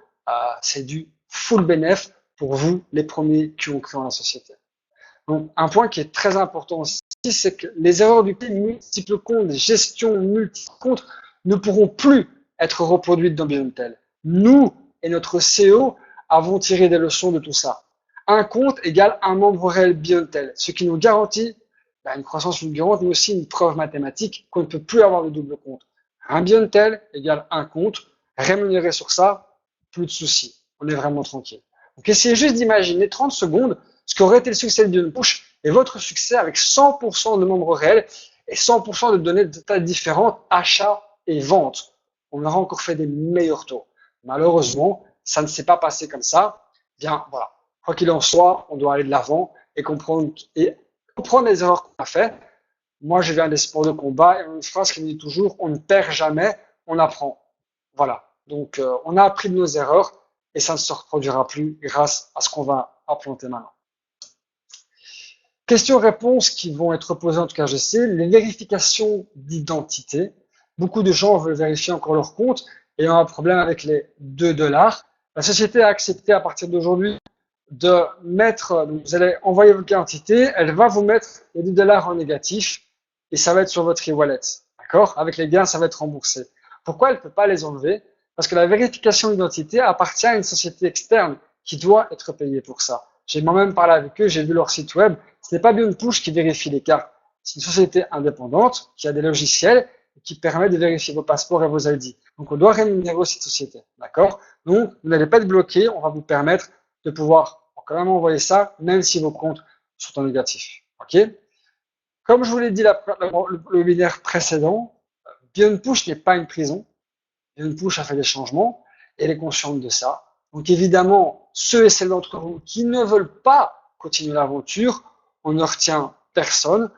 c'est du full bénéf pour vous, les premiers qui ont cru en la société. Donc, un point qui est très important aussi, c'est que les erreurs du multiple compte, gestion multi-compte, ne pourront plus être reproduites dans Beyondtel. Nous et notre CEO avons tiré des leçons de tout ça. Un compte égale un membre réel Beyondtel, ce qui nous garantit une croissance fulgurante, mais aussi une preuve mathématique qu'on ne peut plus avoir de double compte. Un Beyondtel égale un compte, rémunéré sur ça, plus de soucis. On est vraiment tranquille. Donc, essayez juste d'imaginer 30 secondes ce qu'aurait été le succès de Beyond Push et votre succès avec 100% de membres réels et 100% de données de tas différentes, achats et ventes. On aura encore fait des meilleurs taux. Malheureusement, ça ne s'est pas passé comme ça. Bien, voilà. Quoi qu'il en soit, on doit aller de l'avant et comprendre les erreurs qu'on a faites. Moi, je viens des sports de combat et une phrase qui me dit toujours, on ne perd jamais, on apprend. Voilà. Donc, on a appris de nos erreurs et ça ne se reproduira plus grâce à ce qu'on va implanter maintenant. Questions-réponses qui vont être posées, en tout cas je sais, les vérifications d'identité. Beaucoup de gens veulent vérifier encore leur compte et ont un problème avec les 2 $. La société a accepté à partir d'aujourd'hui de mettre, donc vous allez envoyer votre identité, elle va vous mettre les 2 $ en négatif et ça va être sur votre e-wallet. D'accord? Avec les gains, ça va être remboursé. Pourquoi elle ne peut pas les enlever? Parce que la vérification d'identité appartient à une société externe qui doit être payée pour ça. J'ai moi-même parlé avec eux, j'ai vu leur site web. Ce n'est pas BeyondPush qui vérifie les cartes. C'est une société indépendante qui a des logiciels et qui permet de vérifier vos passeports et vos ID. Donc, on doit rémunérer cette société. D'accord? Donc, vous n'allez pas être bloqué. On va vous permettre de pouvoir quand même envoyer ça, même si vos comptes sont en négatif. OK? Comme je vous l'ai dit le webinaire précédent, BeyondPush n'est pas une prison. BeyondPush a fait des changements et elle est consciente de ça. Donc évidemment, ceux et celles d'entre vous qui ne veulent pas continuer l'aventure, on ne retient personne.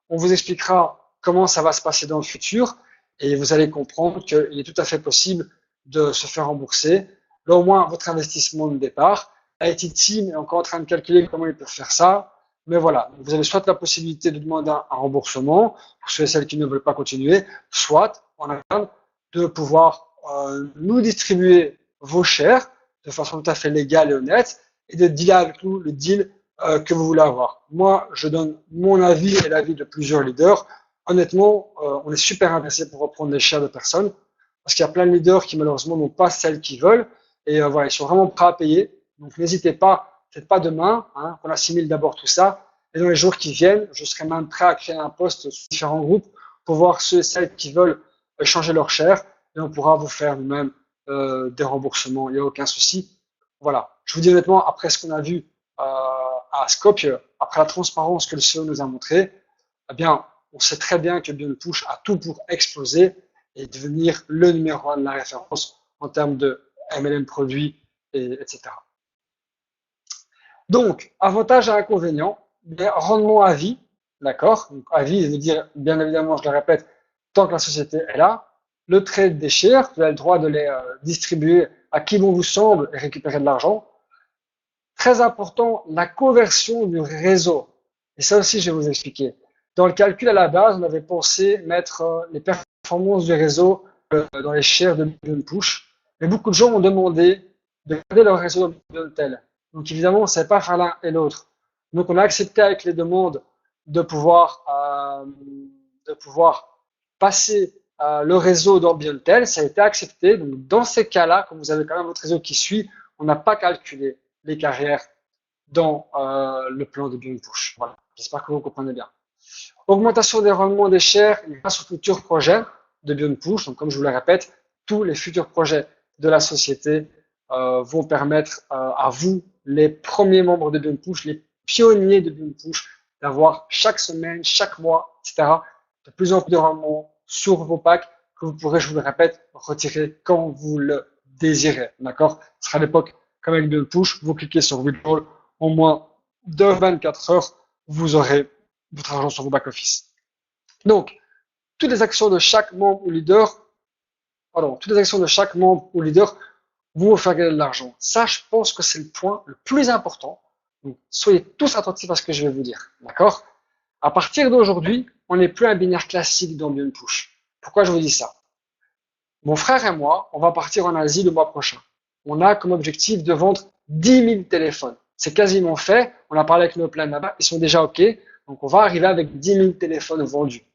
On vous expliquera comment ça va se passer dans le futur et vous allez comprendre qu'il est tout à fait possible de se faire rembourser. Là, au moins, votre investissement de départ. IT Team est encore en train de calculer comment ils peuvent faire ça. Mais voilà, vous avez soit la possibilité de demander un remboursement pour ceux et celles qui ne veulent pas continuer, soit en interne de pouvoir nous distribuer vos shares de façon tout à fait légale et honnête et de dealer avec nous le deal que vous voulez avoir. Moi, je donne mon avis et l'avis de plusieurs leaders. Honnêtement, on est super intéressé pour reprendre les shares de personnes parce qu'il y a plein de leaders qui malheureusement n'ont pas celles qu'ils veulent et voilà, ils sont vraiment prêts à payer. Donc n'hésitez pas, peut-être pas demain, hein, qu'on assimile d'abord tout ça. Et dans les jours qui viennent, je serai même prêt à créer un post sur différents groupes pour voir ceux et celles qui veulent changer leur share et on pourra vous faire nous-mêmes des remboursements. Il n'y a aucun souci. Voilà. Je vous dis honnêtement, après ce qu'on a vu à Skopje, après la transparence que le CEO nous a montré, eh bien, on sait très bien que BeyondPush a tout pour exploser et devenir le numéro 1 de la référence en termes de MLM produits, etc. Donc, avantages et inconvénients, rendement à vie, d'accord? Donc, à vie, je veux dire, bien évidemment, je le répète, tant que la société est là. Le trade des shares, vous avez le droit de les distribuer à qui bon vous semble et récupérer de l'argent. Très important, la conversion du réseau. Et ça aussi, je vais vous expliquer. Dans le calcul à la base, on avait pensé mettre les performances du réseau dans les shares de BeyondPush. Mais beaucoup de gens ont demandé de garder leur réseau de tel. Donc évidemment, on ne sait pas faire l'un et l'autre. Donc on a accepté avec les demandes de pouvoir passer le réseau dans BeyondTel. Ça a été accepté. Donc dans ces cas-là, comme vous avez quand même votre réseau qui suit, on n'a pas calculé les carrières dans le plan de BeyondPush. Voilà. J'espère que vous comprenez bien. Augmentation des rendements des shares grâce aux futurs projets de BeyondPush. Donc comme je vous le répète, tous les futurs projets de la société vont permettre à vous, les premiers membres de BeyondPush, les pionniers de BeyondPush, d'avoir chaque semaine, chaque mois, etc., de plus en plus de rendements sur vos packs que vous pourrez, je vous le répète, retirer quand vous le désirez. D'accord? Ce sera à l'époque comme avec BeyondPush, vous cliquez sur Withdrawal, en moins de 24 heures, vous aurez votre argent sur vos back-office. Donc, toutes les actions de chaque membre ou leader, vont vous faire gagner de l'argent. Ça, je pense que c'est le point le plus important. Donc, soyez tous attentifs à ce que je vais vous dire. D'accord? À partir d'aujourd'hui, on n'est plus un binaire classique dans BeyondPush. Pourquoi je vous dis ça? Mon frère et moi, on va partir en Asie le mois prochain. On a comme objectif de vendre 10 000 téléphones. C'est quasiment fait. On a parlé avec nos plans là-bas. Ils sont déjà OK. Donc, on va arriver avec 10 000 téléphones vendus.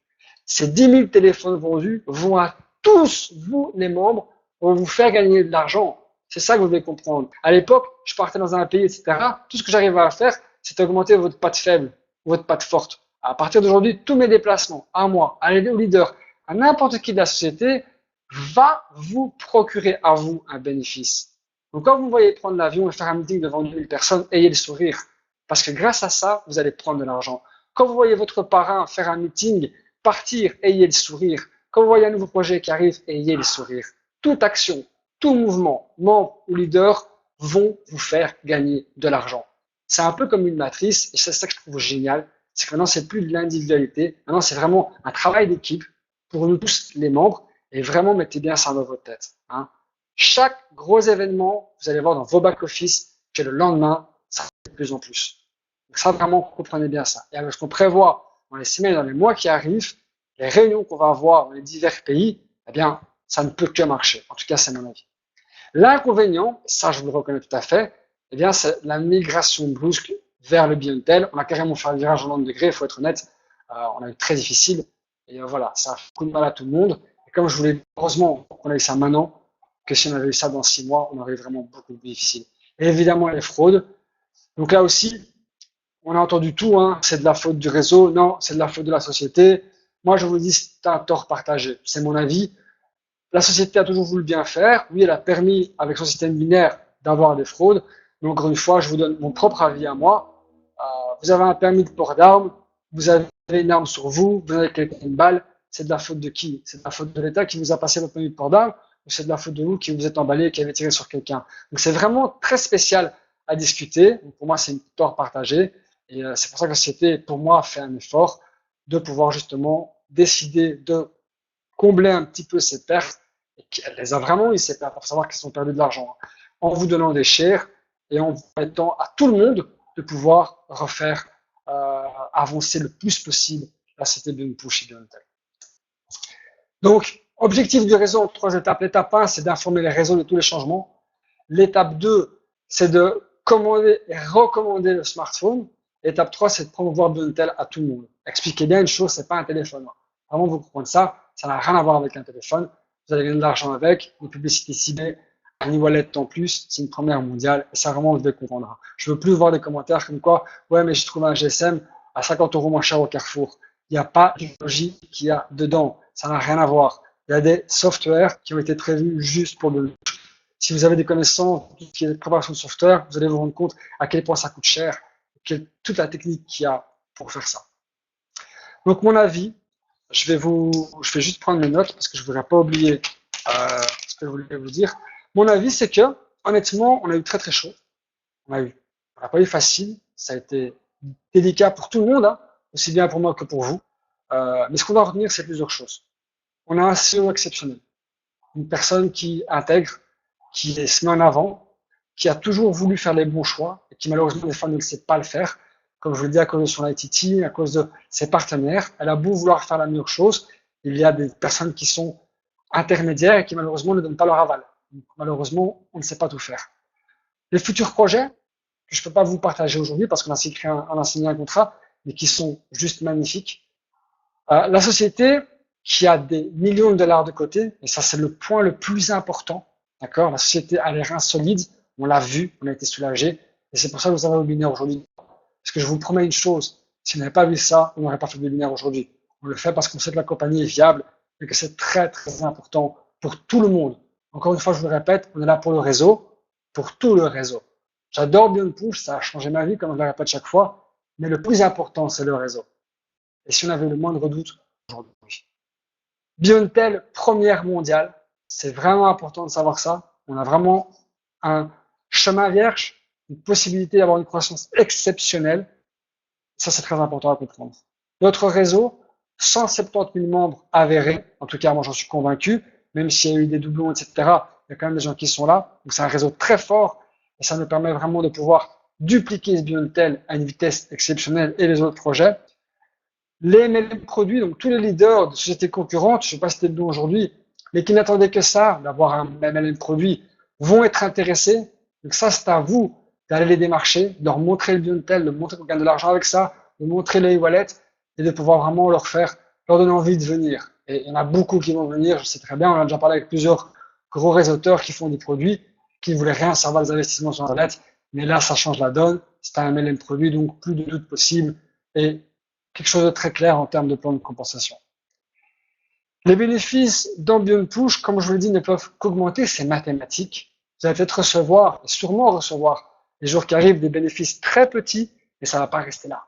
Ces 10 000 téléphones vendus vont à tous vous, les membres, vont vous faire gagner de l'argent. C'est ça que vous devez comprendre. À l'époque, je partais dans un pays, etc. Tout ce que j'arrivais à faire, c'est augmenter votre patte faible, votre patte forte. À partir d'aujourd'hui, tous mes déplacements, à moi, à l'aider au leader, à n'importe qui de la société, va vous procurer à vous un bénéfice. Donc, quand vous voyez prendre l'avion et faire un meeting devant 1000 personnes, ayez le sourire. Parce que grâce à ça, vous allez prendre de l'argent. Quand vous voyez votre parrain faire un meeting, partir, ayez le sourire. Quand vous voyez un nouveau projet qui arrive, ayez le sourire. Toute action, tout mouvement, membre ou leader, vont vous faire gagner de l'argent. C'est un peu comme une matrice, et c'est ça que je trouve génial, c'est que maintenant, c'est plus de l'individualité, maintenant, c'est vraiment un travail d'équipe pour nous tous, les membres, et vraiment, mettez bien ça dans votre tête. Hein. chaque gros événement, vous allez voir dans vos back-office que le lendemain, ça va de plus en plus. Donc ça, vraiment, comprenez bien ça. Et avec ce qu'on prévoit dans les semaines, dans les mois qui arrivent, les réunions qu'on va avoir dans les divers pays, eh bien, ça ne peut que marcher. En tout cas, c'est mon avis. L'inconvénient, ça je vous le reconnais tout à fait, eh bien, c'est la migration brusque vers le Beyond Tel. On a carrément fait un virage en 90 degrés, il faut être honnête. On a eu très difficile. Et voilà, ça a fait beaucoup de mal à tout le monde. Et comme je voulais, heureusement qu'on a eu ça maintenant, que si on avait eu ça dans 6 mois, on aurait eu vraiment beaucoup plus difficile. Et évidemment, les fraudes. Donc là aussi, on a entendu tout, hein. C'est de la faute du réseau. Non, c'est de la faute de la société. Moi, je vous dis, c'est un tort partagé. C'est mon avis. La société a toujours voulu bien faire. Oui, elle a permis, avec son système binaire, d'avoir des fraudes. Mais encore une fois, je vous donne mon propre avis à moi. Vous avez un permis de port d'armes, vous avez une arme sur vous, vous avez une balle. C'est de la faute de qui? C'est de la faute de l'État qui vous a passé votre permis de port d'armes, ou c'est de la faute de vous qui vous êtes emballé et qui avez tiré sur quelqu'un? Donc c'est vraiment très spécial à discuter. Donc, pour moi, c'est une tort partagée. Et c'est pour ça que la société, pour moi, fait un effort de pouvoir justement décider de combler un petit peu ces pertes. Et elle les a vraiment eu, ces pertes, pour savoir qu'ils ont perdu de l'argent, hein, en vous donnant des shares et en permettant à tout le monde de pouvoir refaire avancer le plus possible la société de push et de Intel. Donc, objectif du réseau en 3 étapes. L'étape 1, c'est d'informer les réseaux de tous les changements. L'étape 2, c'est de commander et recommander le smartphone. L'étape 3, c'est de promouvoir Intel à tout le monde. Expliquez bien une chose, c'est pas un téléphone. Vraiment, vous comprenez ça, ça n'a rien à voir avec un téléphone. Vous allez gagner de l'argent avec, une publicité ciblée, un e-wallet en plus, c'est une première mondiale, et ça vraiment, vous devez comprendre. Je veux plus voir des commentaires comme quoi, ouais, mais j'ai trouvé un GSM à 50 € moins cher au Carrefour. Il n'y a pas de technologie qu'il y a dedans. Ça n'a rien à voir. Il y a des softwares qui ont été prévus juste pour le. Si vous avez des connaissances qui est de préparation de software, vous allez vous rendre compte à quel point ça coûte cher, toute la technique qu'il y a pour faire ça. Donc, mon avis, je vais juste prendre mes notes parce que je ne voudrais pas oublier ce que je voulais vous dire. Mon avis, c'est que, honnêtement, on a eu très très chaud. On n'a pas eu facile. Ça a été délicat pour tout le monde, hein, aussi bien pour moi que pour vous. Mais ce qu'on doit retenir, c'est plusieurs choses. On a un CEO exceptionnel. Une personne qui intègre, qui se met en avant, qui a toujours voulu faire les bons choix et qui malheureusement des fois ne sait pas le faire. Comme je vous le dis, à cause de son ITT, à cause de ses partenaires, elle a beau vouloir faire la meilleure chose, il y a des personnes qui sont intermédiaires et qui malheureusement ne donnent pas leur aval. Donc, malheureusement, on ne sait pas tout faire. Les futurs projets, que je ne peux pas vous partager aujourd'hui parce qu'on a signé un contrat, mais qui sont juste magnifiques. La société qui a des millions de dollars de côté, et ça c'est le point le plus important, d'accord? La société a les reins solides, on l'a vu, on a été soulagé, et c'est pour ça que vous avez un webinaire aujourd'hui. Parce que je vous promets une chose, si on n'avait pas vu ça, on n'aurait pas fait le webinaire aujourd'hui. On le fait parce qu'on sait que la compagnie est viable et que c'est très très important pour tout le monde. Encore une fois, je vous le répète, on est là pour le réseau, pour tout le réseau. J'adore Beyond Push, ça a changé ma vie, comme je le répète chaque fois, mais le plus important, c'est le réseau. Et si on avait le moindre doute aujourd'hui. Beyond Tel, première mondiale, c'est vraiment important de savoir ça. On a vraiment un chemin vierge, une possibilité d'avoir une croissance exceptionnelle. Ça, c'est très important à comprendre. Notre réseau, 170 000 membres avérés, en tout cas, moi j'en suis convaincu, même s'il y a eu des doublons, etc., il y a quand même des gens qui sont là. Donc c'est un réseau très fort et ça nous permet vraiment de pouvoir dupliquer ce Beyond Tel à une vitesse exceptionnelle et les autres projets. Les MLM produits, donc tous les leaders de sociétés concurrentes, je ne sais pas si c'était le nom aujourd'hui, mais qui n'attendaient que ça, d'avoir un MLM produit, vont être intéressés. Donc ça, c'est à vous d'aller les démarcher, de leur montrer le Beyond Tel, de montrer qu'on gagne de l'argent avec ça, de montrer les e-wallets et de pouvoir vraiment leur donner envie de venir. Et il y en a beaucoup qui vont venir, je sais très bien, on a déjà parlé avec plusieurs gros réseauteurs qui font des produits, qui ne voulaient rien savoir des investissements sur Internet, mais là, ça change la donne, c'est un MLM produit, donc plus de doute possible et quelque chose de très clair en termes de plan de compensation. Les bénéfices dans Beyond Push, comme je vous l'ai dit, ne peuvent qu'augmenter, c'est mathématique. Vous allez peut-être recevoir, et sûrement recevoir, les jours qui arrivent, des bénéfices très petits, mais ça ne va pas rester là.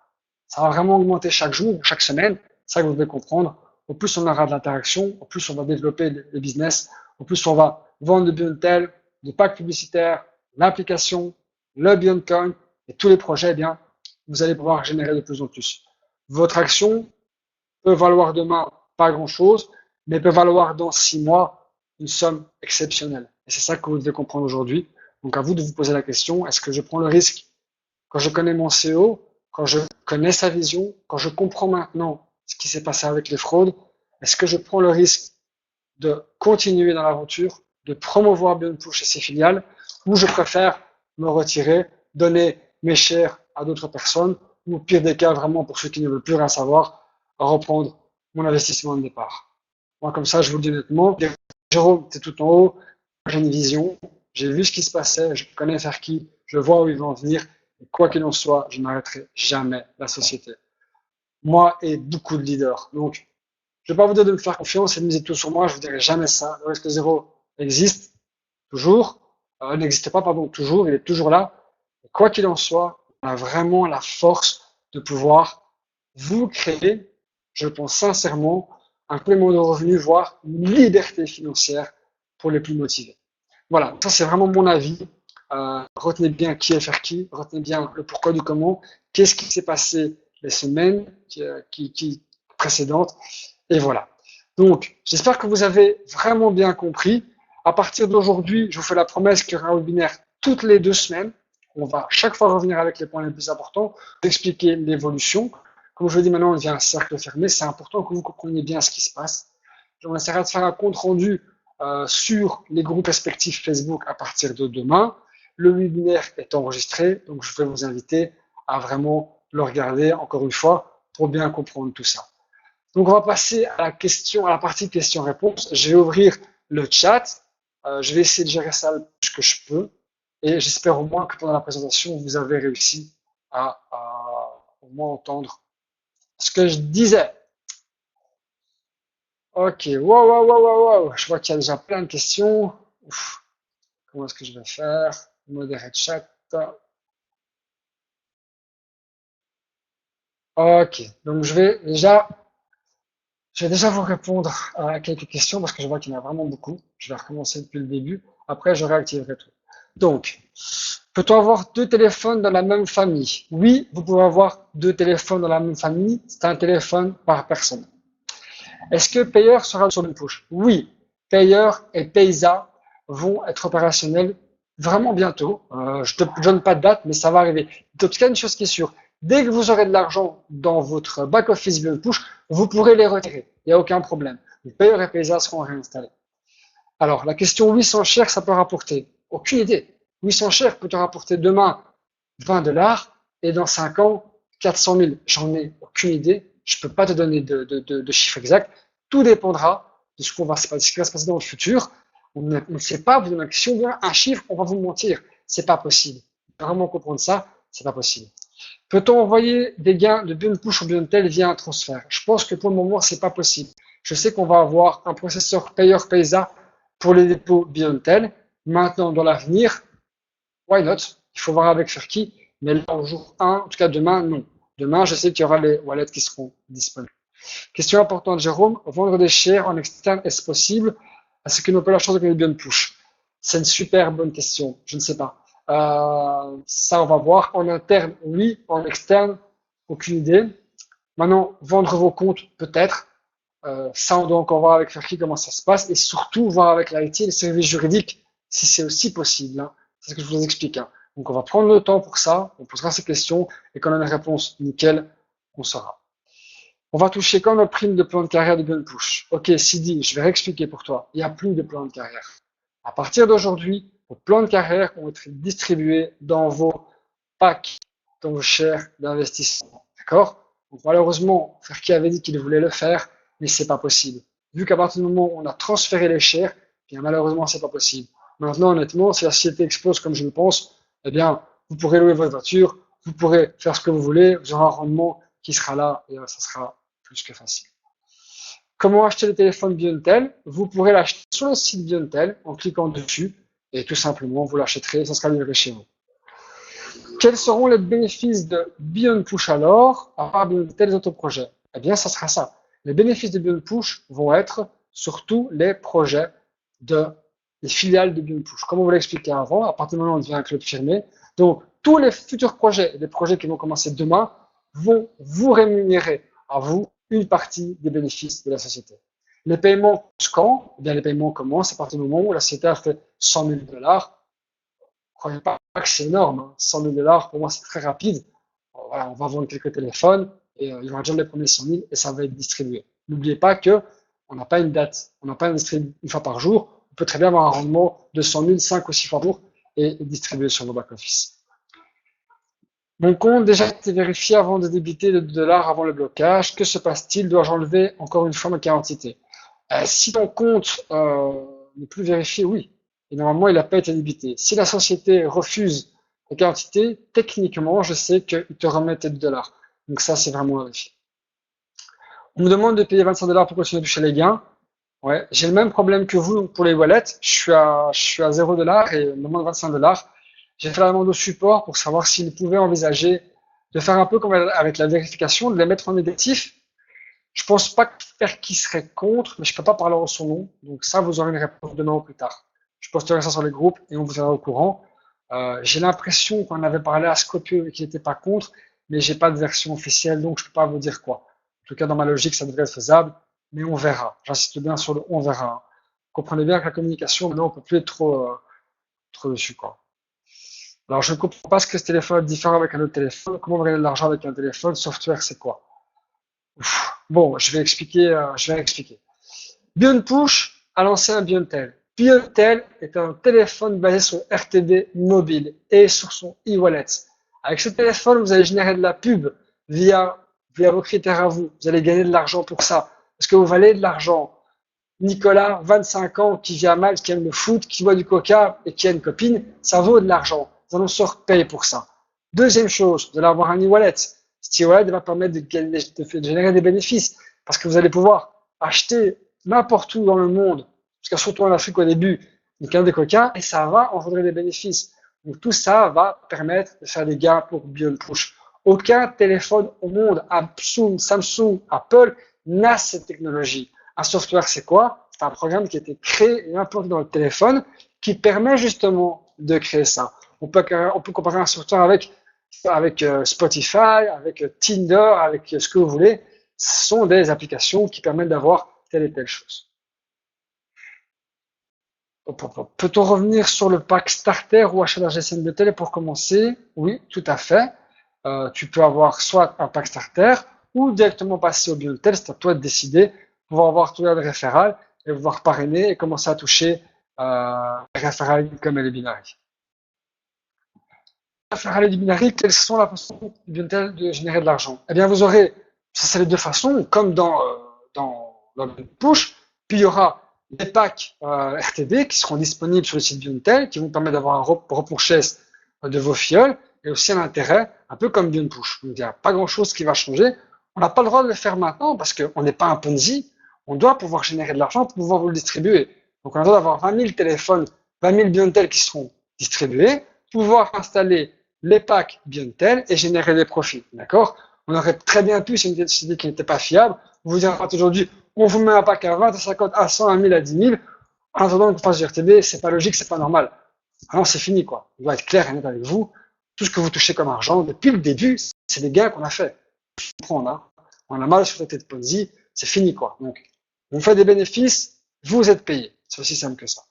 Ça va vraiment augmenter chaque jour, chaque semaine, c'est ça que vous devez comprendre. Au plus on aura de l'interaction, au plus on va développer le business, au plus on va vendre de Beyond Tel, de packs publicitaires, l'application, le Beyond Coin, et tous les projets, eh bien, vous allez pouvoir générer de plus en plus. Votre action peut valoir demain pas grand-chose, mais peut valoir dans 6 mois une somme exceptionnelle. Et c'est ça que vous devez comprendre aujourd'hui. Donc, à vous de vous poser la question, est-ce que je prends le risque quand je connais mon CEO, quand je connais sa vision, quand je comprends maintenant ce qui s'est passé avec les fraudes, est-ce que je prends le risque de continuer dans l'aventure, de promouvoir BeyondPush et ses filiales, ou je préfère me retirer, donner mes shares à d'autres personnes, ou au pire des cas, vraiment pour ceux qui ne veulent plus rien savoir, reprendre mon investissement de départ. Moi, comme ça, je vous le dis honnêtement, Jérôme, t'es tout en haut, j'ai une vision, j'ai vu ce qui se passait, je connais faire qui, je vois où ils vont en venir, et quoi qu'il en soit, je n'arrêterai jamais la société. Moi et beaucoup de leaders. Donc, je ne vais pas vous dire de me faire confiance et de miser tout sur moi, je vous dirai jamais ça. Le risque zéro existe toujours, n'existe pas, pardon, toujours, il est toujours là. Et quoi qu'il en soit, on a vraiment la force de pouvoir vous créer, je pense sincèrement, un complément de revenu, voire une liberté financière pour les plus motivés. Voilà, ça c'est vraiment mon avis. Retenez bien qui est faire qui, retenez bien le pourquoi du comment, qu'est-ce qui s'est passé les semaines précédentes, et voilà. Donc, j'espère que vous avez vraiment bien compris. À partir d'aujourd'hui, je vous fais la promesse qu'il y aura un webinaire toutes les 2 semaines. On va chaque fois revenir avec les points les plus importants, expliquer l'évolution. Comme je vous dis maintenant, on devient un cercle fermé. C'est important que vous compreniez bien ce qui se passe. On essaiera de faire un compte rendu sur les groupes respectifs Facebook à partir de demain. Le webinaire est enregistré, donc je vais vous inviter à vraiment le regarder encore une fois pour bien comprendre tout ça. Donc on va passer à la partie questions-réponses. Je vais ouvrir le chat. Je vais essayer de gérer ça le plus que je peux. Et j'espère au moins que pendant la présentation, vous avez réussi à au moins entendre ce que je disais. Ok, wow. Je vois qu'il y a déjà plein de questions. Ouf. Comment est-ce que je vais faire? Modérer le chat. Ok, donc je vais déjà vous répondre à quelques questions parce que je vois qu'il y en a vraiment beaucoup. Je vais recommencer depuis le début. Après, je réactiverai tout. Donc, peut-on avoir 2 téléphones dans la même famille? Oui, vous pouvez avoir 2 téléphones dans la même famille. C'est un téléphone par personne. Est-ce que Payer sera sur une push? Oui, Payer et Payza vont être opérationnels vraiment bientôt. Je ne te donne pas de date, mais ça va arriver. En tout cas, une chose qui est sûre, dès que vous aurez de l'argent dans votre back-office Beyond Push, vous pourrez les retirer. Il n'y a aucun problème. Les Payer et Payza seront réinstallés. Alors, la question 800 shares, ça peut rapporter? Aucune idée. 800 shares peut te rapporter demain 20 dollars et dans 5 ans, 400 000. J'en ai aucune idée. Je ne peux pas te donner de chiffre exact. Tout dépendra de ce qui va se passer dans le futur. On ne sait pas. Si on veut un chiffre, on va vous mentir. C'est pas possible. Vraiment comprendre ça, c'est pas possible. Peut-on envoyer des gains de Beyond Push ou Beyond Tel via un transfert? Je pense que pour le moment, c'est pas possible. Je sais qu'on va avoir un processeur Payer Payza pour les dépôts Beyond Tel. Maintenant, dans l'avenir, why not? Il faut voir avec Ferki. Mais là, au jour 1, en tout cas demain, non. Demain, je sais qu'il y aura les wallets qui seront disponibles. Question importante, Jérôme. Vendre des shares en externe, est-ce possible? Est-ce que nous pas la chance de gagner Beyond Push? C'est une super bonne question. Je ne sais pas. Ça, on va voir. En interne, oui. En externe, aucune idée. Maintenant, vendre vos comptes, peut-être. Ça, on doit encore voir avec Ferki comment ça se passe. Et surtout, voir avec l'IT et les services juridiques si c'est aussi possible. Hein. C'est ce que je vous explique. Hein. Donc, on va prendre le temps pour ça. On posera ces questions. Et quand on a une réponse nickel, on saura. On va toucher quand notre prime de plan de carrière de Beyond Push. Ok, Sidi, je vais réexpliquer pour toi. Il n'y a plus de plan de carrière. À partir d'aujourd'hui, vos plans de carrière vont être distribués dans vos packs, dans vos shares d'investissement. D'accord? Donc malheureusement, Ferki avait dit qu'il voulait le faire, mais c'est pas possible. Vu qu'à partir du moment où on a transféré les shares, bien malheureusement, c'est pas possible. Maintenant, honnêtement, si la société explose comme je le pense, eh bien, vous pourrez louer votre voiture, vous pourrez faire ce que vous voulez, vous aurez un rendement qui sera là et ça sera plus que facile. Comment acheter le téléphone Beyondtel? Vous pourrez l'acheter sur le site Beyondtel en cliquant dessus et tout simplement vous l'achèterez, ça sera livré chez vous. Quels seront les bénéfices de Beyond Push alors à part Beyondtel et les autres projets? Eh bien, ça sera ça. Les bénéfices de Beyond Push vont être surtout les projets les filiales de Beyond Push. Comme on vous l'a expliqué avant, à partir du moment où on devient un club firmé, donc tous les futurs projets, les projets qui vont commencer demain, vont vous rémunérer à vous une partie des bénéfices de la société. Les paiements quand? Eh bien, les paiements commencent à partir du moment où la société a fait 100 000 dollars. Ne croyez pas que c'est énorme, hein. 100 000 dollars, pour moi, c'est très rapide. Voilà, on va vendre quelques téléphones et il y aura déjà les premiers 100 000 et ça va être distribué. N'oubliez pas que on n'a pas une date, on n'a pas une distribution une fois par jour. On peut très bien avoir un rendement de 100 000, 5 ou 6 fois par jour et distribuer sur nos back-office. Mon compte déjà été vérifié avant de débiter le dollar avant le blocage. Que se passe-t-il? Dois-je enlever encore une fois ma quantité? Si ton compte n'est plus vérifié, oui. Et normalement, il n'a pas été débité. Si la société refuse la quantité, techniquement, je sais qu'ils te remettent tes $. Donc ça, c'est vraiment un défi. On me demande de payer 25 $ pour continuer à toucher les gains. Ouais, j'ai le même problème que vous pour les wallets. Je suis à 0 $ et on me demande 25 $. J'ai fait la demande au support pour savoir s'ils pouvaient envisager de faire un peu comme avec la vérification, de les mettre en négatif. Je pense pas faire qui serait contre, mais je peux pas parler en son nom. Donc ça, vous aurez une réponse demain ou plus tard. Je posterai ça sur les groupes et on vous tiendra au courant. J'ai l'impression qu'on avait parlé à Scopio et qu'il n'était pas contre, mais j'ai pas de version officielle, donc je peux pas vous dire quoi. En tout cas, dans ma logique, ça devrait être faisable, mais on verra. J'insiste bien sur le on verra. Comprenez bien que la communication, maintenant, on peut plus être trop dessus, quoi. Alors, je ne comprends pas ce que ce téléphone est différent avec un autre téléphone. Comment on gagne de l'argent avec un téléphone? Software, c'est quoi? Ouf. Bon, je vais expliquer. BeyondPush a lancé un BeyondTel. BeyondTel est un téléphone basé sur RTB mobile et sur son e-wallet. Avec ce téléphone, vous allez générer de la pub via, via vos critères à vous. Vous allez gagner de l'argent pour ça. Parce que vous valez de l'argent. Nicolas, 25 ans, qui vit à Malte, qui aime le foot, qui boit du coca et qui a une copine, ça vaut de l'argent. Les annonceurs payent pour ça. Deuxième chose, vous allez avoir un e-wallet. Cet e-wallet va permettre de générer des bénéfices parce que vous allez pouvoir acheter n'importe où dans le monde, parce que surtout en Afrique au début, une canne de coca et ça va engendrer des bénéfices. Donc tout ça va permettre de faire des gains pour BeyondPush. Aucun téléphone au monde, Samsung, Apple, n'a cette technologie. Un software, c'est quoi? C'est un programme qui a été créé et implanté dans le téléphone qui permet justement de créer ça. On peut comparer un software avec Spotify, avec Tinder, avec ce que vous voulez. Ce sont des applications qui permettent d'avoir telle et telle chose. Peut-on revenir sur le pack starter ou achat d'un GSM de télé pour commencer? Oui, tout à fait. Tu peux avoir soit un pack starter ou directement passer au BeyondTel, c'est à toi de décider, pouvoir avoir tout le référal et pouvoir parrainer et commencer à toucher les référals comme les binaries. Référal et du binary, quelles sont la façon BeyondTel de générer de l'argent? Eh bien, vous aurez, ça c'est les deux façons, comme dans le push, puis il y aura des packs RTB qui seront disponibles sur le site BeyondTel, qui vont permettre d'avoir un repurchase de vos fioles, et aussi un intérêt, un peu comme BeyondPush. Donc, il n'y a pas grand-chose qui va changer. On n'a pas le droit de le faire maintenant parce qu'on n'est pas un Ponzi. On doit pouvoir générer de l'argent pour pouvoir vous le distribuer. Donc, on a le droit d'avoir 20 000 téléphones, 20 000 BeyondTel qui seront distribués, pouvoir installer les packs BeyondTel et générer des profits. D'accord? On aurait très bien pu, c'est une société qui n'était pas fiable, vous dire aujourd'hui, on vous met un pack à 20, à 50, à 100, à 1000, à 10 000. En attendant qu'on fasse du RTB, c'est pas logique, c'est pas normal. Alors, c'est fini, quoi. On doit être clair et net avec vous. Tout ce que vous touchez comme argent, depuis le début, c'est des gains qu'on a fait. On a mal sur la tête de Ponzi, c'est fini, quoi. Donc, on fait des bénéfices, vous êtes payé. C'est aussi simple que ça.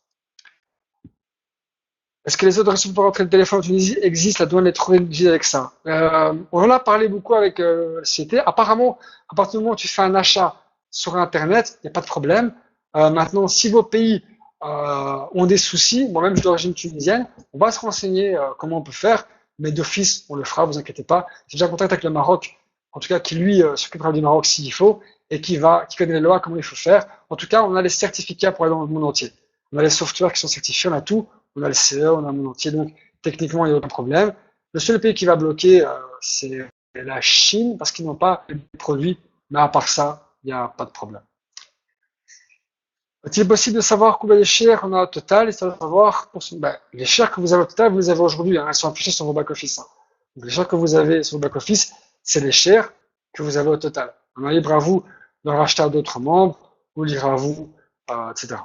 Est-ce que les autorisations pour rentrer le téléphone en Tunisie existent? La douane est trop rigide avec ça. On en a parlé beaucoup avec la société. Apparemment, à partir du moment où tu fais un achat sur Internet, il n'y a pas de problème. Maintenant, si vos pays ont des soucis, moi-même je suis d'origine tunisienne, on va se renseigner comment on peut faire, mais d'office, on le fera, vous inquiétez pas. J'ai déjà contact avec le Maroc, en tout cas qui lui s'occupera du Maroc s'il faut, et qui connaît les lois, comment il faut faire. En tout cas, on a les certificats pour aller dans le monde entier. On a les softwares qui sont certifiés, on a tout. On a le CE, on a le monde entier, donc techniquement, il n'y a aucun problème. Le seul pays qui va bloquer, c'est la Chine, parce qu'ils n'ont pas de produits, mais à part ça, il n'y a pas de problème. Est-il possible de savoir combien de shares on a au total, et savoir les shares que vous avez au total, vous les avez aujourd'hui, hein, elles sont affichées sur vos back-office. Hein. Donc les shares que vous avez sur vos back-office, c'est les shares que vous avez au total. On est libre à vous de racheter à d'autres membres, ou libre à vous, etc.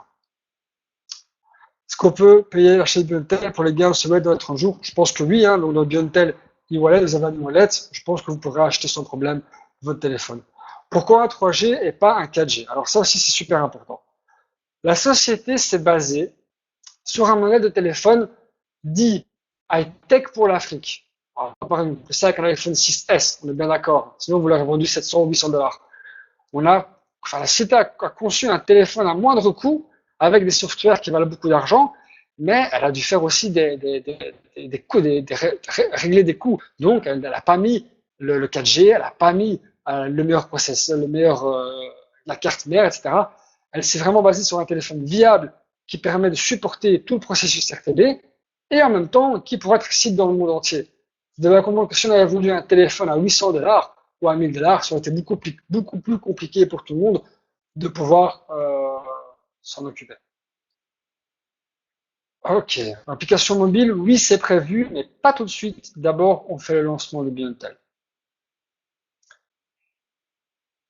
Est-ce qu'on peut payer l'achat de BeyondTel pour les gains au sommet dans les 30 jours? Je pense que oui. Hein, donc dans BeyondTel e-wallet, vous avez un e-wallet. Je pense que vous pourrez acheter sans problème votre téléphone. Pourquoi un 3G et pas un 4G? Alors ça aussi, c'est super important. La société s'est basée sur un modèle de téléphone dit high-tech pour l'Afrique. Alors, par exemple, c'est avec un iPhone 6S, on est bien d'accord. Sinon, vous l'aurez vendu 700 ou 800 dollars. La société a conçu un téléphone à moindre coût avec des softwares qui valent beaucoup d'argent, mais elle a dû faire aussi des coûts, régler des coûts. Donc, elle n'a pas mis le 4G, elle n'a pas mis le meilleur processeur, la carte mère, etc. Elle s'est vraiment basée sur un téléphone viable qui permet de supporter tout le processus RTB et en même temps qui pourra être accessible dans le monde entier. Vous devez comprendre que si on avait voulu un téléphone à 800 dollars ou à 1000 dollars, ça aurait été beaucoup plus compliqué pour tout le monde de pouvoir s'en occuper. Ok, application mobile, oui, c'est prévu, mais pas tout de suite. D'abord, on fait le lancement de Biontel.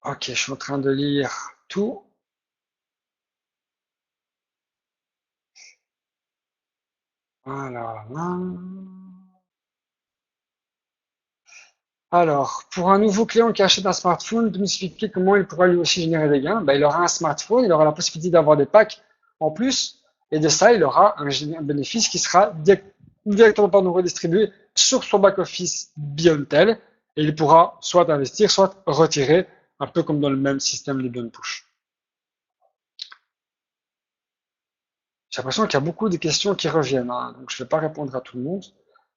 Ok, je suis en train de lire tout. Alors, là. Alors, pour un nouveau client qui achète un smartphone, de nous expliquer comment il pourra lui aussi générer des gains. Ben, il aura un smartphone, il aura la possibilité d'avoir des packs en plus, et de ça, il aura un bénéfice qui sera directement redistribué sur son back-office Biontel, et il pourra soit investir, soit retirer, un peu comme dans le même système de Bionpush. J'ai l'impression qu'il y a beaucoup de questions qui reviennent, hein, donc je ne vais pas répondre à tout le monde.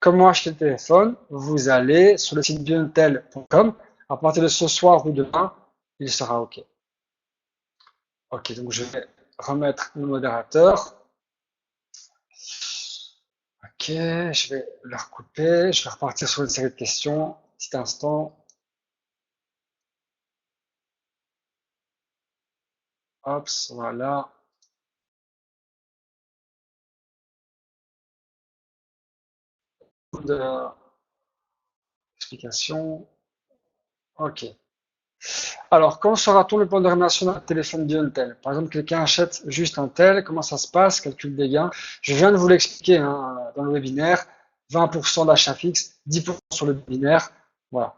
Comment acheter le téléphone? Vous allez sur le site biontel.com. À partir de ce soir ou demain, il sera OK. OK, donc je vais remettre le modérateur. OK, je vais le recouper. Je vais repartir sur une série de questions. Petit instant. Hop, voilà. D'explications. OK. Alors, quand sera-t-on le plan de rémunération d'un téléphone Biontel? Par exemple, quelqu'un achète juste un tel, comment ça se passe? Calcul des gains. Je viens de vous l'expliquer hein, dans le webinaire. 20% d'achat fixe, 10% sur le binaire. Voilà.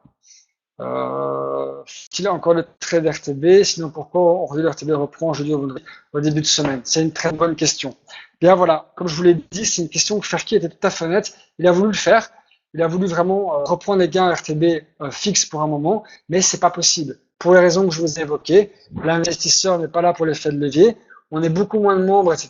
Qu'il a encore le trade RTB, sinon pourquoi aujourd'hui le RTB reprend jeudi au début de semaine? C'est une très bonne question. Bien voilà, comme je vous l'ai dit, c'est une question que Ferki était tout à fait honnête. Il a voulu le faire. Il a voulu vraiment reprendre les gains RTB fixes pour un moment, mais c'est pas possible. Pour les raisons que je vous ai évoquées, l'investisseur n'est pas là pour l'effet de levier. On est beaucoup moins de membres, etc.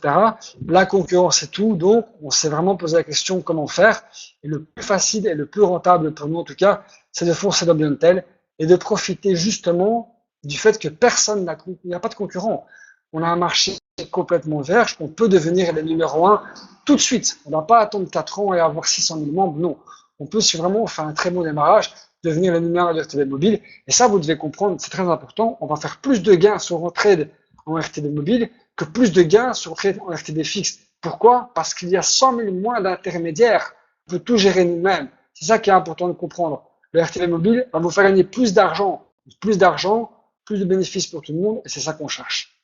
La concurrence et tout, donc on s'est vraiment posé la question comment faire. Et le plus facile et le plus rentable pour nous en tout cas, c'est de foncer dans Biontel et de profiter justement du fait que personne n'a, il n'y a pas de concurrent. On a un marché complètement vert, on peut devenir le numéro un tout de suite. On ne va pas attendre 4 ans et avoir 600 000 membres, non. On peut vraiment faire un très bon démarrage, devenir le numéro 1 de RTB mobile. Et ça, vous devez comprendre, c'est très important. On va faire plus de gains sur un trade en RTB mobile que plus de gains sur un trade en RTB fixe. Pourquoi? Parce qu'il y a 100 000 moins d'intermédiaires. On peut tout gérer nous-mêmes. C'est ça qui est important de comprendre. Le RTB mobile va vous faire gagner plus d'argent, plus de bénéfices pour tout le monde, et c'est ça qu'on cherche.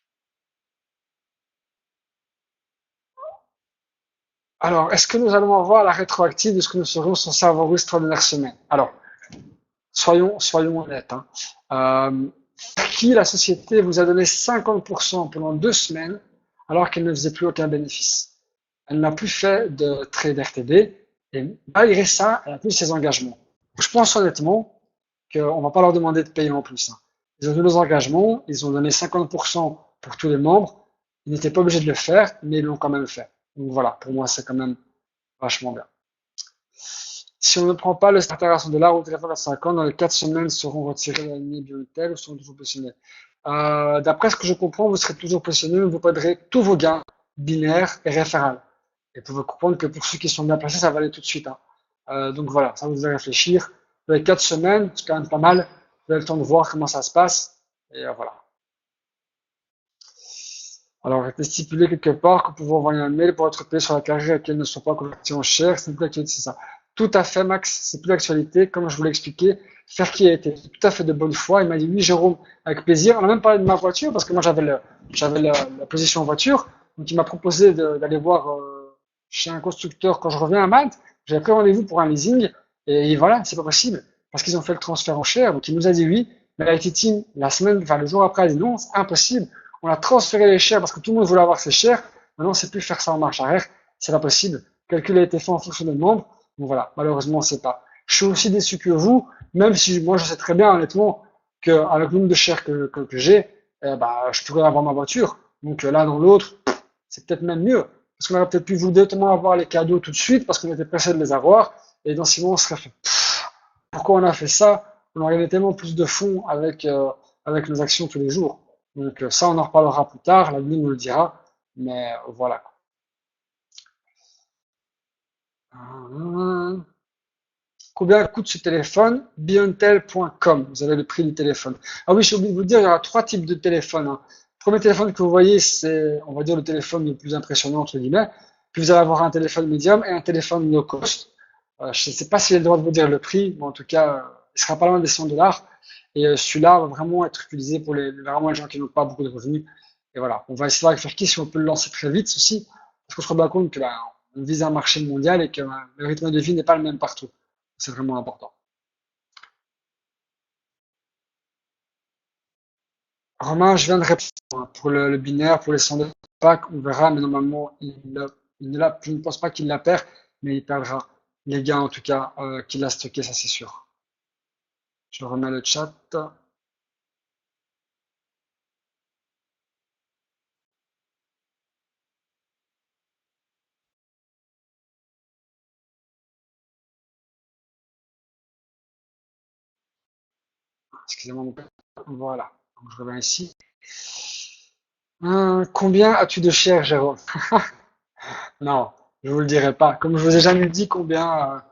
Alors, est-ce que nous allons avoir la rétroactive de ce que nous serions censés avoir eu cette dernière semaine? Alors, soyons honnêtes. Hein. Qui la société vous a donné 50% pendant 2 semaines alors qu'elle ne faisait plus aucun bénéfice? Elle n'a plus fait de trade RTB et malgré ça, elle a plus ses engagements. Je pense honnêtement qu'on ne va pas leur demander de payer en plus. Hein. Ils ont donné leurs engagements, ils ont donné 50% pour tous les membres. Ils n'étaient pas obligés de le faire, mais ils l'ont quand même fait. Donc voilà, pour moi, c'est quand même vachement bien. Si on ne prend pas le starter à 100 dollars ou le téléphone à 50, dans les 4 semaines seront retirés de la ligne Biontel ou seront toujours positionnés. D'après ce que je comprends, vous serez toujours positionné, vous perdrez tous vos gains binaires et référales. Et vous pouvez comprendre que pour ceux qui sont bien placés, ça va aller tout de suite. Hein. Donc voilà, ça vous devez réfléchir. Dans les 4 semaines, c'est quand même pas mal. Vous avez le temps de voir comment ça se passe. Et voilà. Alors, il était stipulé quelque part que vous pouvez envoyer un mail pour être payé sur la carrière et qu'elles ne sont pas converties en chair. C'est plus l'actualité, c'est ça. Tout à fait, Max, c'est plus l'actualité. Comme je vous l'ai expliqué, Ferki a été tout à fait de bonne foi. Il m'a dit oui, Jérôme, avec plaisir. On a même parlé de ma voiture parce que moi j'avais la position en voiture. Donc il m'a proposé d'aller voir chez un constructeur quand je reviens à Malte. J'avais pris rendez-vous pour un leasing et voilà, c'est pas possible parce qu'ils ont fait le transfert en chair. Donc il nous a dit oui. Mais la IT Team, la semaine, enfin, le jour après, elle dit non, c'est impossible. On a transféré les shares parce que tout le monde voulait avoir ses shares. Maintenant, c'est plus faire ça en marche arrière. C'est pas possible. Le calcul a été fait en fonction des membres. Donc voilà, malheureusement, c'est pas. Je suis aussi déçu que vous, même si moi, je sais très bien, honnêtement, qu'avec le nombre de shares que j'ai, bah, je pourrais avoir ma voiture. Donc l'un dans l'autre, c'est peut-être même mieux. Parce qu'on aurait peut-être pu vous directement avoir les cadeaux tout de suite parce qu'on était pressé de les avoir. Et dans 6 mois, on serait fait, pourquoi on a fait ça? On aurait gagné tellement plus de fonds avec nos actions tous les jours. Donc ça, on en reparlera plus tard, l'avenir nous le dira. Mais voilà. Combien coûte ce téléphone? Biontel.com. Vous avez le prix du téléphone. Ah oui, j'ai oublié de vous dire, il y aura 3 types de téléphones, hein. Le premier téléphone que vous voyez, c'est, on va dire, le téléphone le plus impressionnant, entre guillemets. Puis vous allez avoir un téléphone médium et un téléphone low cost. Je ne sais pas s'il a le droit de vous dire le prix, mais en tout cas, il sera pas loin des 100 $. Et celui-là va vraiment être utilisé pour vraiment les gens qui n'ont pas beaucoup de revenus. Et voilà, on va essayer de faire qui si on peut le lancer très vite, ceci, parce qu'on se rend bien compte que on vise un marché mondial et que le rythme de vie n'est pas le même partout. C'est vraiment important. Romain, je viens de répondre pour le binaire, pour les 100 packs, on verra, mais normalement, je ne pense pas qu'il la perd, mais il perdra les gains en tout cas qu'il a stocké, ça c'est sûr. Je remets le chat. Excusez-moi, voilà. Donc, je reviens ici. Combien as-tu de shares, Jérôme? Non, je vous le dirai pas. Comme je vous ai jamais dit combien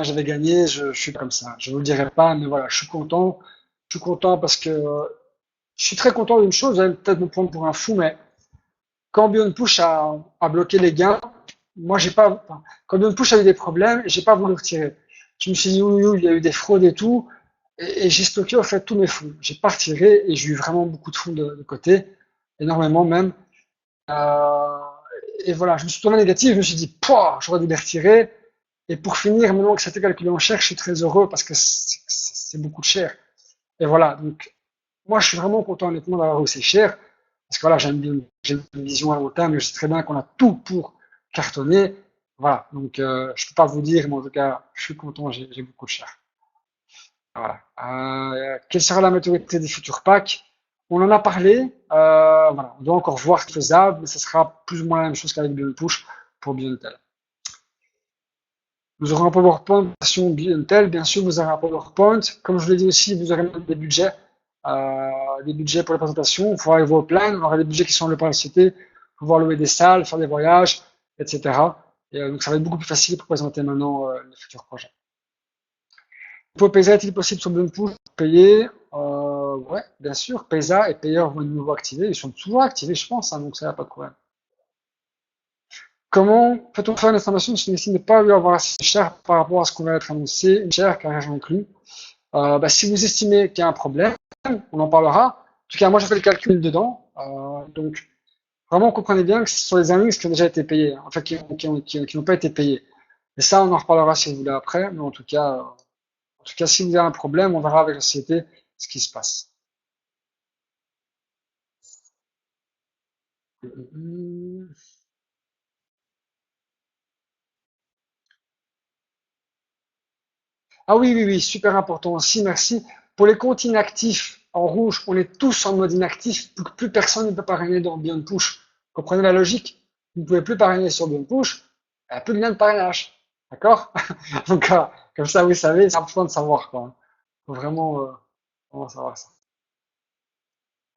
j'avais gagné, je suis comme ça. Je vous le dirai pas, mais voilà, je suis content. Je suis content parce que je suis très content d'une chose. Vous allez peut-être me prendre pour un fou, mais quand Beyond Push a bloqué les gains, moi j'ai pas. Enfin, quand Beyond Push a eu des problèmes, j'ai pas voulu retirer. Je me suis dit oui, oui, il y a eu des fraudes et tout, et j'ai stocké en fait tous mes fonds. J'ai pas retiré et j'ai eu vraiment beaucoup de fonds de côté, énormément même. Euh, et voilà, je me suis tourné négatif, je me suis dit, pouah, j'aurais dû les retirer. Et pour finir, maintenant que c'était calculé en cher, je suis très heureux parce que c'est beaucoup de cher. Et voilà, donc moi je suis vraiment content honnêtement d'avoir eu ces shares. Parce que voilà, j'ai une vision à long terme, je sais très bien qu'on a tout pour cartonner. Voilà, donc je peux pas vous dire, mais en tout cas, je suis content, j'ai beaucoup de shares. Voilà. Quelle sera la maturité des futurs packs? On en a parlé. Voilà. On doit encore voir ce qui est faisable, mais ce sera plus ou moins la même chose qu'avec Beyond Push pour Beyondtel. Nous aurons un PowerPoint version Beyondtel. Bien sûr, vous aurez un PowerPoint. Comme je vous l'ai dit aussi, vous aurez des budgets pour les présentations. Il faudra aller voir au plan. On aura des budgets qui sont alloués par la société, pouvoir louer des salles, faire des voyages, etc. Et donc, ça va être beaucoup plus facile pour présenter maintenant les futurs projets. Pour Paysa, est-il possible sur Bloompool de payer? Ouais, bien sûr. Paysa et Payer vont être de nouveau activés. Ils sont toujours activés, je pense, hein, donc ça n'a pas de problème. Comment peut-on faire une estimation si on estime ne pas lui avoir assez cher par rapport à ce qu'on va être annoncé, une cher car inclus? Si vous estimez qu'il y a un problème, on en parlera. En tout cas, moi, j'ai fait le calcul dedans. Donc, vraiment, comprenez bien que ce sont des analyses qui ont déjà été payées, hein, enfin, qui n'ont pas été payées. Et ça, on en reparlera si vous voulez après, mais en tout cas, si vous avez un problème, on verra avec la société ce qui se passe. Ah oui, oui, oui, super important aussi, merci. Pour les comptes inactifs, en rouge, on est tous en mode inactif, plus personne ne peut parrainer dans Beyond Push. Comprenez la logique? Vous ne pouvez plus parrainer sur Beyond Push, plus de lien de parrainage. D'accord? Donc, comme ça, vous savez, c'est important de savoir, quoi. Faut vraiment savoir ça.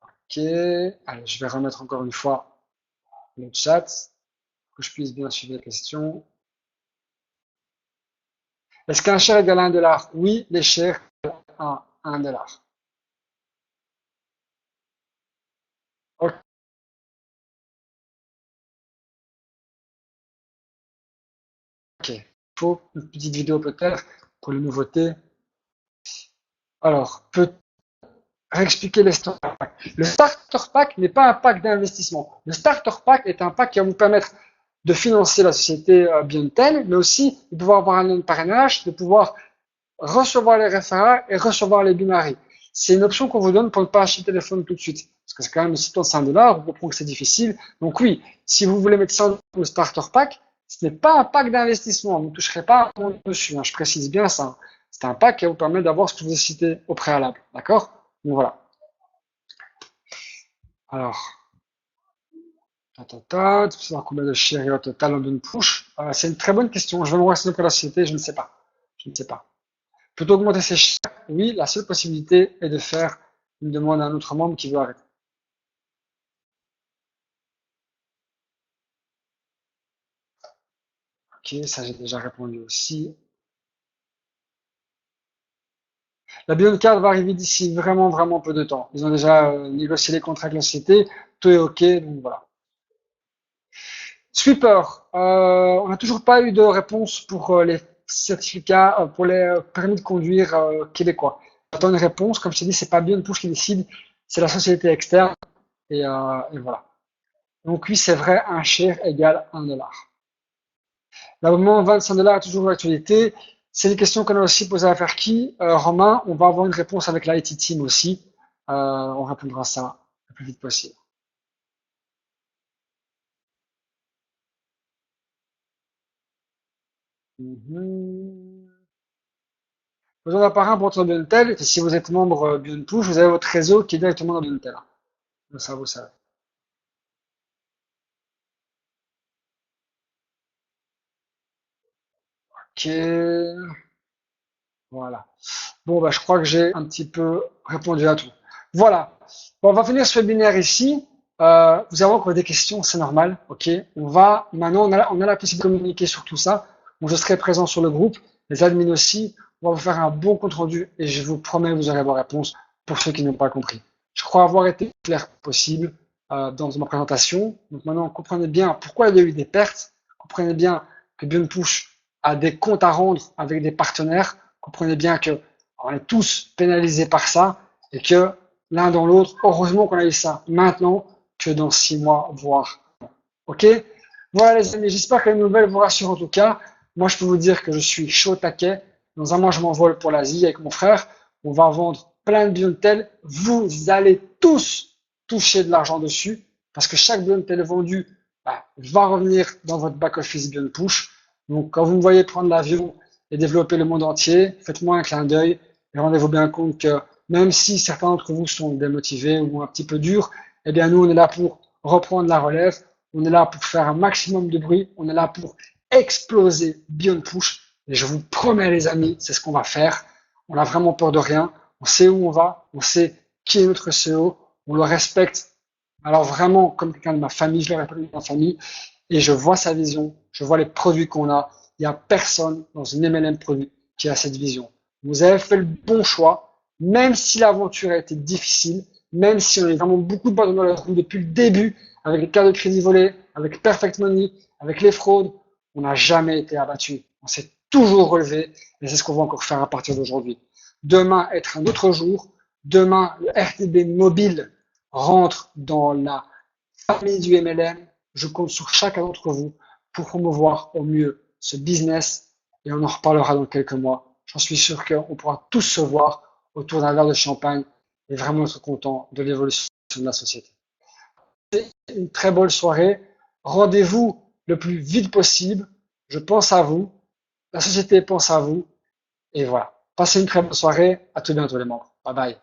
Ok, allez, je vais remettre encore une fois le chat, pour que je puisse bien suivre les questions. Est-ce qu'un share égale à 1 dollar? Oui, les shares à 1 dollar. Ok, il faut une petite vidéo peut-être pour les nouveautés. Alors, peut réexpliquer les starter packs. Le starter pack n'est pas un pack d'investissement. Le starter pack est un pack qui va vous permettre de financer la société Biontel, mais aussi de pouvoir avoir un lien de parrainage, de pouvoir recevoir les référats et recevoir les binaries. c'est une option qu'on vous donne pour ne pas acheter le téléphone tout de suite. Parce que c'est quand même 75 $, on comprend que c'est difficile. Donc oui, si vous voulez mettre ça dans le starter pack, ce n'est pas un pack d'investissement. Vous ne toucherez pas un compte dessus, hein, je précise bien ça. C'est un pack qui vous permet d'avoir ce que je vous ai cité au préalable. D'accord? Donc voilà. Alors, tu sais combien de shares au total en une push? C'est une très bonne question. Je vais me renseigner pour la société, je ne sais pas. Je ne sais pas. Plutôt augmenter ses shares, oui, la seule possibilité est de faire une demande à un autre membre qui veut arrêter. Ok, ça j'ai déjà répondu aussi. La Beyond Card va arriver d'ici vraiment, vraiment peu de temps. Ils ont déjà négocié les contrats avec la société, tout est ok, donc voilà. Sweeper, on n'a toujours pas eu de réponse pour les certificats, pour les permis de conduire québécois. J'attends une réponse, comme je t'ai dit, c'est pas Beyond Push qui décide, c'est la société externe, et voilà. Donc oui, c'est vrai, un share égale 1 $. L'abonnement 25 $ est toujours d'actualité. C'est une question qu'on a aussi posée à Ferki. Romain, on va avoir une réponse avec l'IT Team aussi. On répondra à ça le plus vite possible. Mhm. Besoin d'un parrain pour votre Biontel. Et si vous êtes membre BionPush, vous avez votre réseau qui est directement dans Biontel. Donc ça, vous savez. Ok, voilà. Bon, bah, je crois que j'ai un petit peu répondu à tout. Voilà. Bon, on va finir ce webinaire ici. Vous avez encore des questions, c'est normal. Ok. On va maintenant, on a la possibilité de communiquer sur tout ça. Donc, je serai présent sur le groupe, les admins aussi. On va vous faire un bon compte rendu et je vous promets, vous aurez vos réponses pour ceux qui n'ont pas compris. Je crois avoir été clair possible dans ma présentation. Donc maintenant, comprenez bien pourquoi il y a eu des pertes. Comprenez bien que BioNPush a des comptes à rendre avec des partenaires. Comprenez bien que on est tous pénalisés par ça et que l'un dans l'autre, heureusement qu'on a eu ça maintenant que dans 6 mois, voire. Ok. Voilà les amis, j'espère que les nouvelles vous rassurent en tout cas. Moi, je peux vous dire que je suis chaud au taquet. Dans un mois, je m'envole pour l'Asie avec mon frère. On va vendre plein de Biontel. Vous allez tous toucher de l'argent dessus parce que chaque Biontel vendu va revenir dans votre back-office BionPush. Donc, quand vous me voyez prendre l'avion et développer le monde entier, faites-moi un clin d'œil et rendez-vous bien compte que même si certains d'entre vous sont démotivés ou un petit peu durs, eh bien, nous, on est là pour reprendre la relève. On est là pour faire un maximum de bruit. On est là pour exploser BeyondPush. Et je vous promets, les amis, c'est ce qu'on va faire. On n'a vraiment peur de rien. On sait où on va. On sait qui est notre CEO. On le respecte. Alors vraiment, comme quelqu'un de ma famille, je le respecte de ma famille. Et je vois sa vision. Je vois les produits qu'on a. Il n'y a personne dans une MLM produit qui a cette vision. Vous avez fait le bon choix, même si l'aventure a été difficile, même si on a eu vraiment beaucoup de bâtons dans la roue depuis le début, avec les cartes de crédit volés, avec Perfect Money, avec les fraudes, on n'a jamais été abattu. On s'est toujours relevé et c'est ce qu'on va encore faire à partir d'aujourd'hui. Demain être un autre jour. Demain, le RTB mobile rentre dans la famille du MLM. Je compte sur chacun d'entre vous pour promouvoir au mieux ce business et on en reparlera dans quelques mois. J'en suis sûr qu'on pourra tous se voir autour d'un verre de champagne et vraiment être content de l'évolution de la société. Une très bonne soirée. Rendez-vous le plus vite possible. Je pense à vous. La société pense à vous. Et voilà. Passez une très bonne soirée. À tout bientôt les membres. Bye bye.